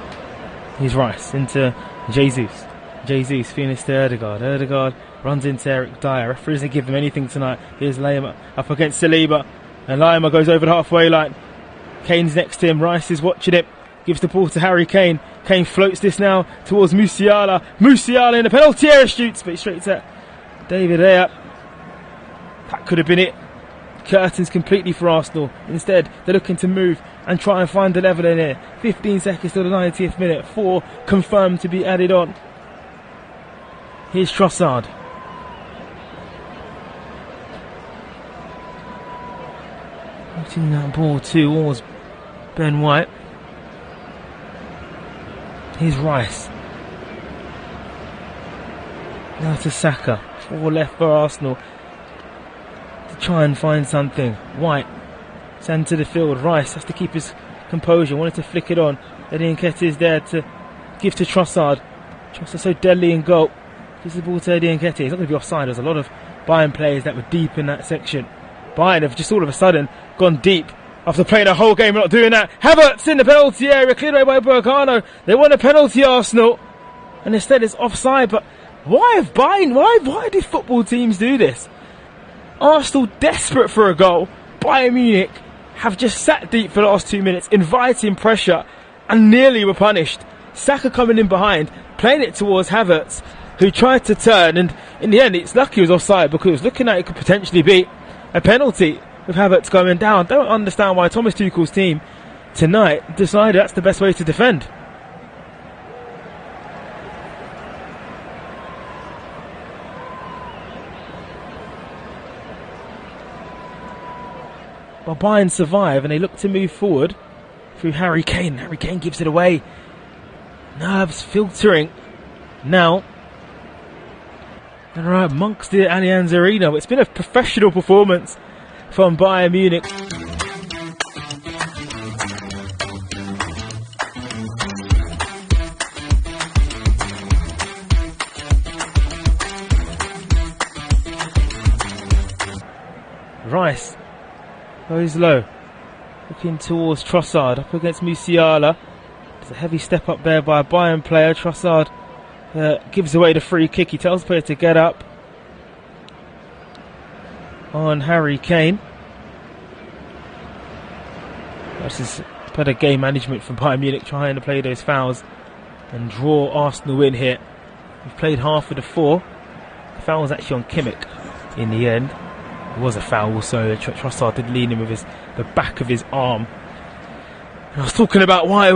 Here's Rice into Jesus. Jesus finished to Ødegaard. Ødegaard runs into Eric Dyer. Referee doesn't give them anything tonight. Here's Lima up against Saliba, and Lima goes over the halfway line. Kane's next to him. Rice is watching it. Gives the ball to Harry Kane. Kane floats this now towards Musiala. Musiala in the penalty area, shoots, but straight to David Aya. could have been it. Curtains completely for Arsenal. Instead, they're looking to move and try and find the level in here. 15 seconds till the 90th minute. 4 confirmed to be added on. Here's Trossard. Putting that ball towards Ben White. Here's Rice. Now to Saka. 4 left for Arsenal to try and find something. White sent to the field. Rice has to keep his composure. Wanted to flick it on. Eddie Nketiah is there to give to Trossard. Trossard so deadly in goal. Gives the ball to Eddie Nketiah. He's not going to be offside. There's a lot of Bayern players that were deep in that section. Bayern have just all of a sudden gone deep after playing a whole game. Not doing that. Havertz in the penalty area, cleared away by Bergano. They want a penalty, Arsenal, and instead it's offside. But why have Bayern? Why do football teams do this? Arsenal desperate for a goal. Bayern Munich have just sat deep for the last 2 minutes, inviting pressure, and nearly were punished. Saka coming in behind, playing it towards Havertz, who tried to turn, and in the end it's lucky he was offside because it was looking like it could potentially be a penalty with Havertz going down. Don't understand why Thomas Tuchel's team tonight decided that's the best way to defend. But Bayern survive and they look to move forward through Harry Kane. Harry Kane gives it away. Nerves filtering now. And right amongst the Allianz Arena. It's been a professional performance from Bayern Munich. Rice goes low, looking towards Trossard, up against Musiala. There's a heavy step up there by a Bayern player. Trossard gives away the free kick. He tells the player to get up on Harry Kane. This is better game management from Bayern Munich, trying to play those fouls and draw Arsenal in here. We've played half of the 4. The foul was actually on Kimmich in the end. It was a foul, so Trossard did lean him with the back of his arm. And I was talking about why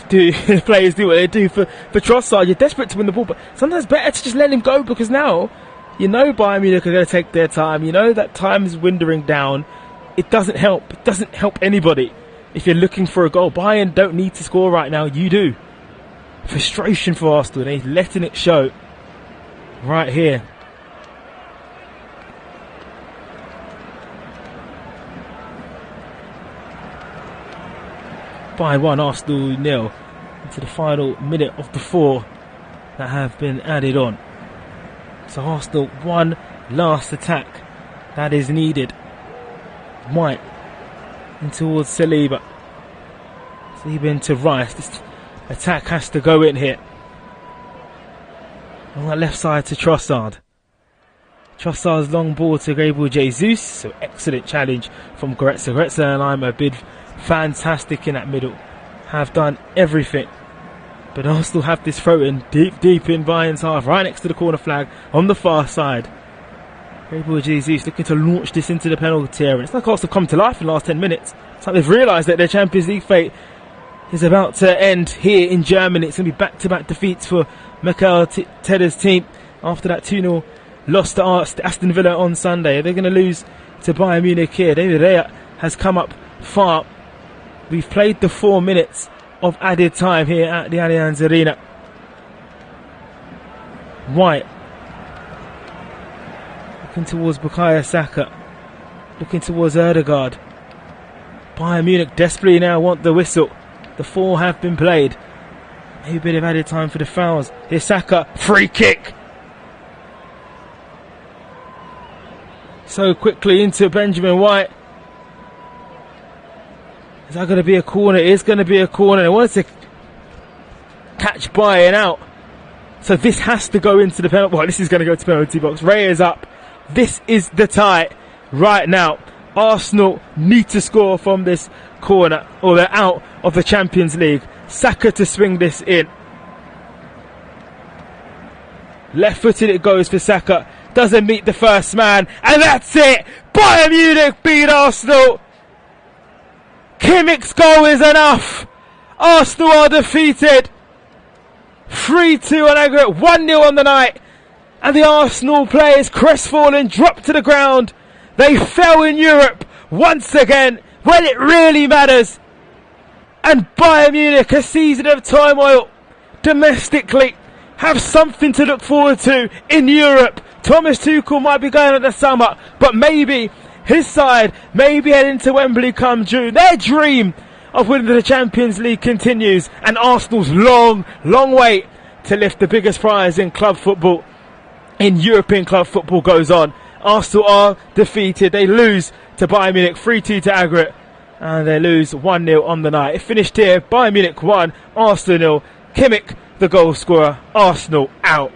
do players do what they do for Trossard. You're desperate to win the ball, but sometimes it's better to just let him go, because now you know Bayern Munich are going to take their time. You know that time is winding down. It doesn't help. It doesn't help anybody if you're looking for a goal. Bayern don't need to score right now. You do. Frustration for Arsenal. They're letting it show right here. Bayern 1, Arsenal 0 into the final minute of the 4 that have been added on. So Arsenal, one last attack that is needed. White in towards Saliba. Saliba into Rice. This attack has to go in here. On that left side to Trossard. Trossard's long ball to Gabriel Jesus. So excellent challenge from Goretzka. Goretzka and I'm a bit fantastic in that middle. Have done everything. But Arsenal have this throw in deep in Bayern's half, right next to the corner flag on the far side. Gabriel Jesus looking to launch this into the penalty area. It's like Arsenal have come to life in the last 10 minutes. It's like they've realised that their Champions League fate is about to end here in Germany. It's going to be back-to-back defeats for Mikel Arteta's team after that 2-0 loss to Aston Villa on Sunday. They're going to lose to Bayern Munich here. David Raya has come up far. We've played the 4 minutes of added time here at the Allianz Arena. White looking towards Bukayo Saka, looking towards Ødegaard. Bayern Munich desperately now want the whistle. The 4 have been played. Maybe a bit of added time for the fouls. Here's Saka, free kick. So quickly into Benjamin White. Is that going to be a corner? It is going to be a corner. They wanted to catch Bayern out. So this has to go into the penalty. Well, this is going to go to penalty box. Ray is up. This is the tie right now. Arsenal need to score from this corner, or they're out of the Champions League. Saka to swing this in. Left footed it goes for Saka. Doesn't meet the first man. And that's it. Bayern Munich beat Arsenal. Kimmich's goal is enough. Arsenal are defeated. 3-2 on aggregate, 1-0 on the night. And the Arsenal players, crestfallen, dropped to the ground. They fell in Europe once again when it really matters. And Bayern Munich, a season of turmoil domestically, have something to look forward to in Europe. Thomas Tuchel might be going in the summer, but maybe his side may be heading to Wembley come June. Their dream of winning the Champions League continues, and Arsenal's long wait to lift the biggest prize in club football, in European club football, goes on. Arsenal are defeated. They lose to Bayern Munich 3-2 to aggregate, and they lose 1-0 on the night. It finished here, Bayern Munich 1, Arsenal 0. Kimmich the goal scorer, Arsenal out.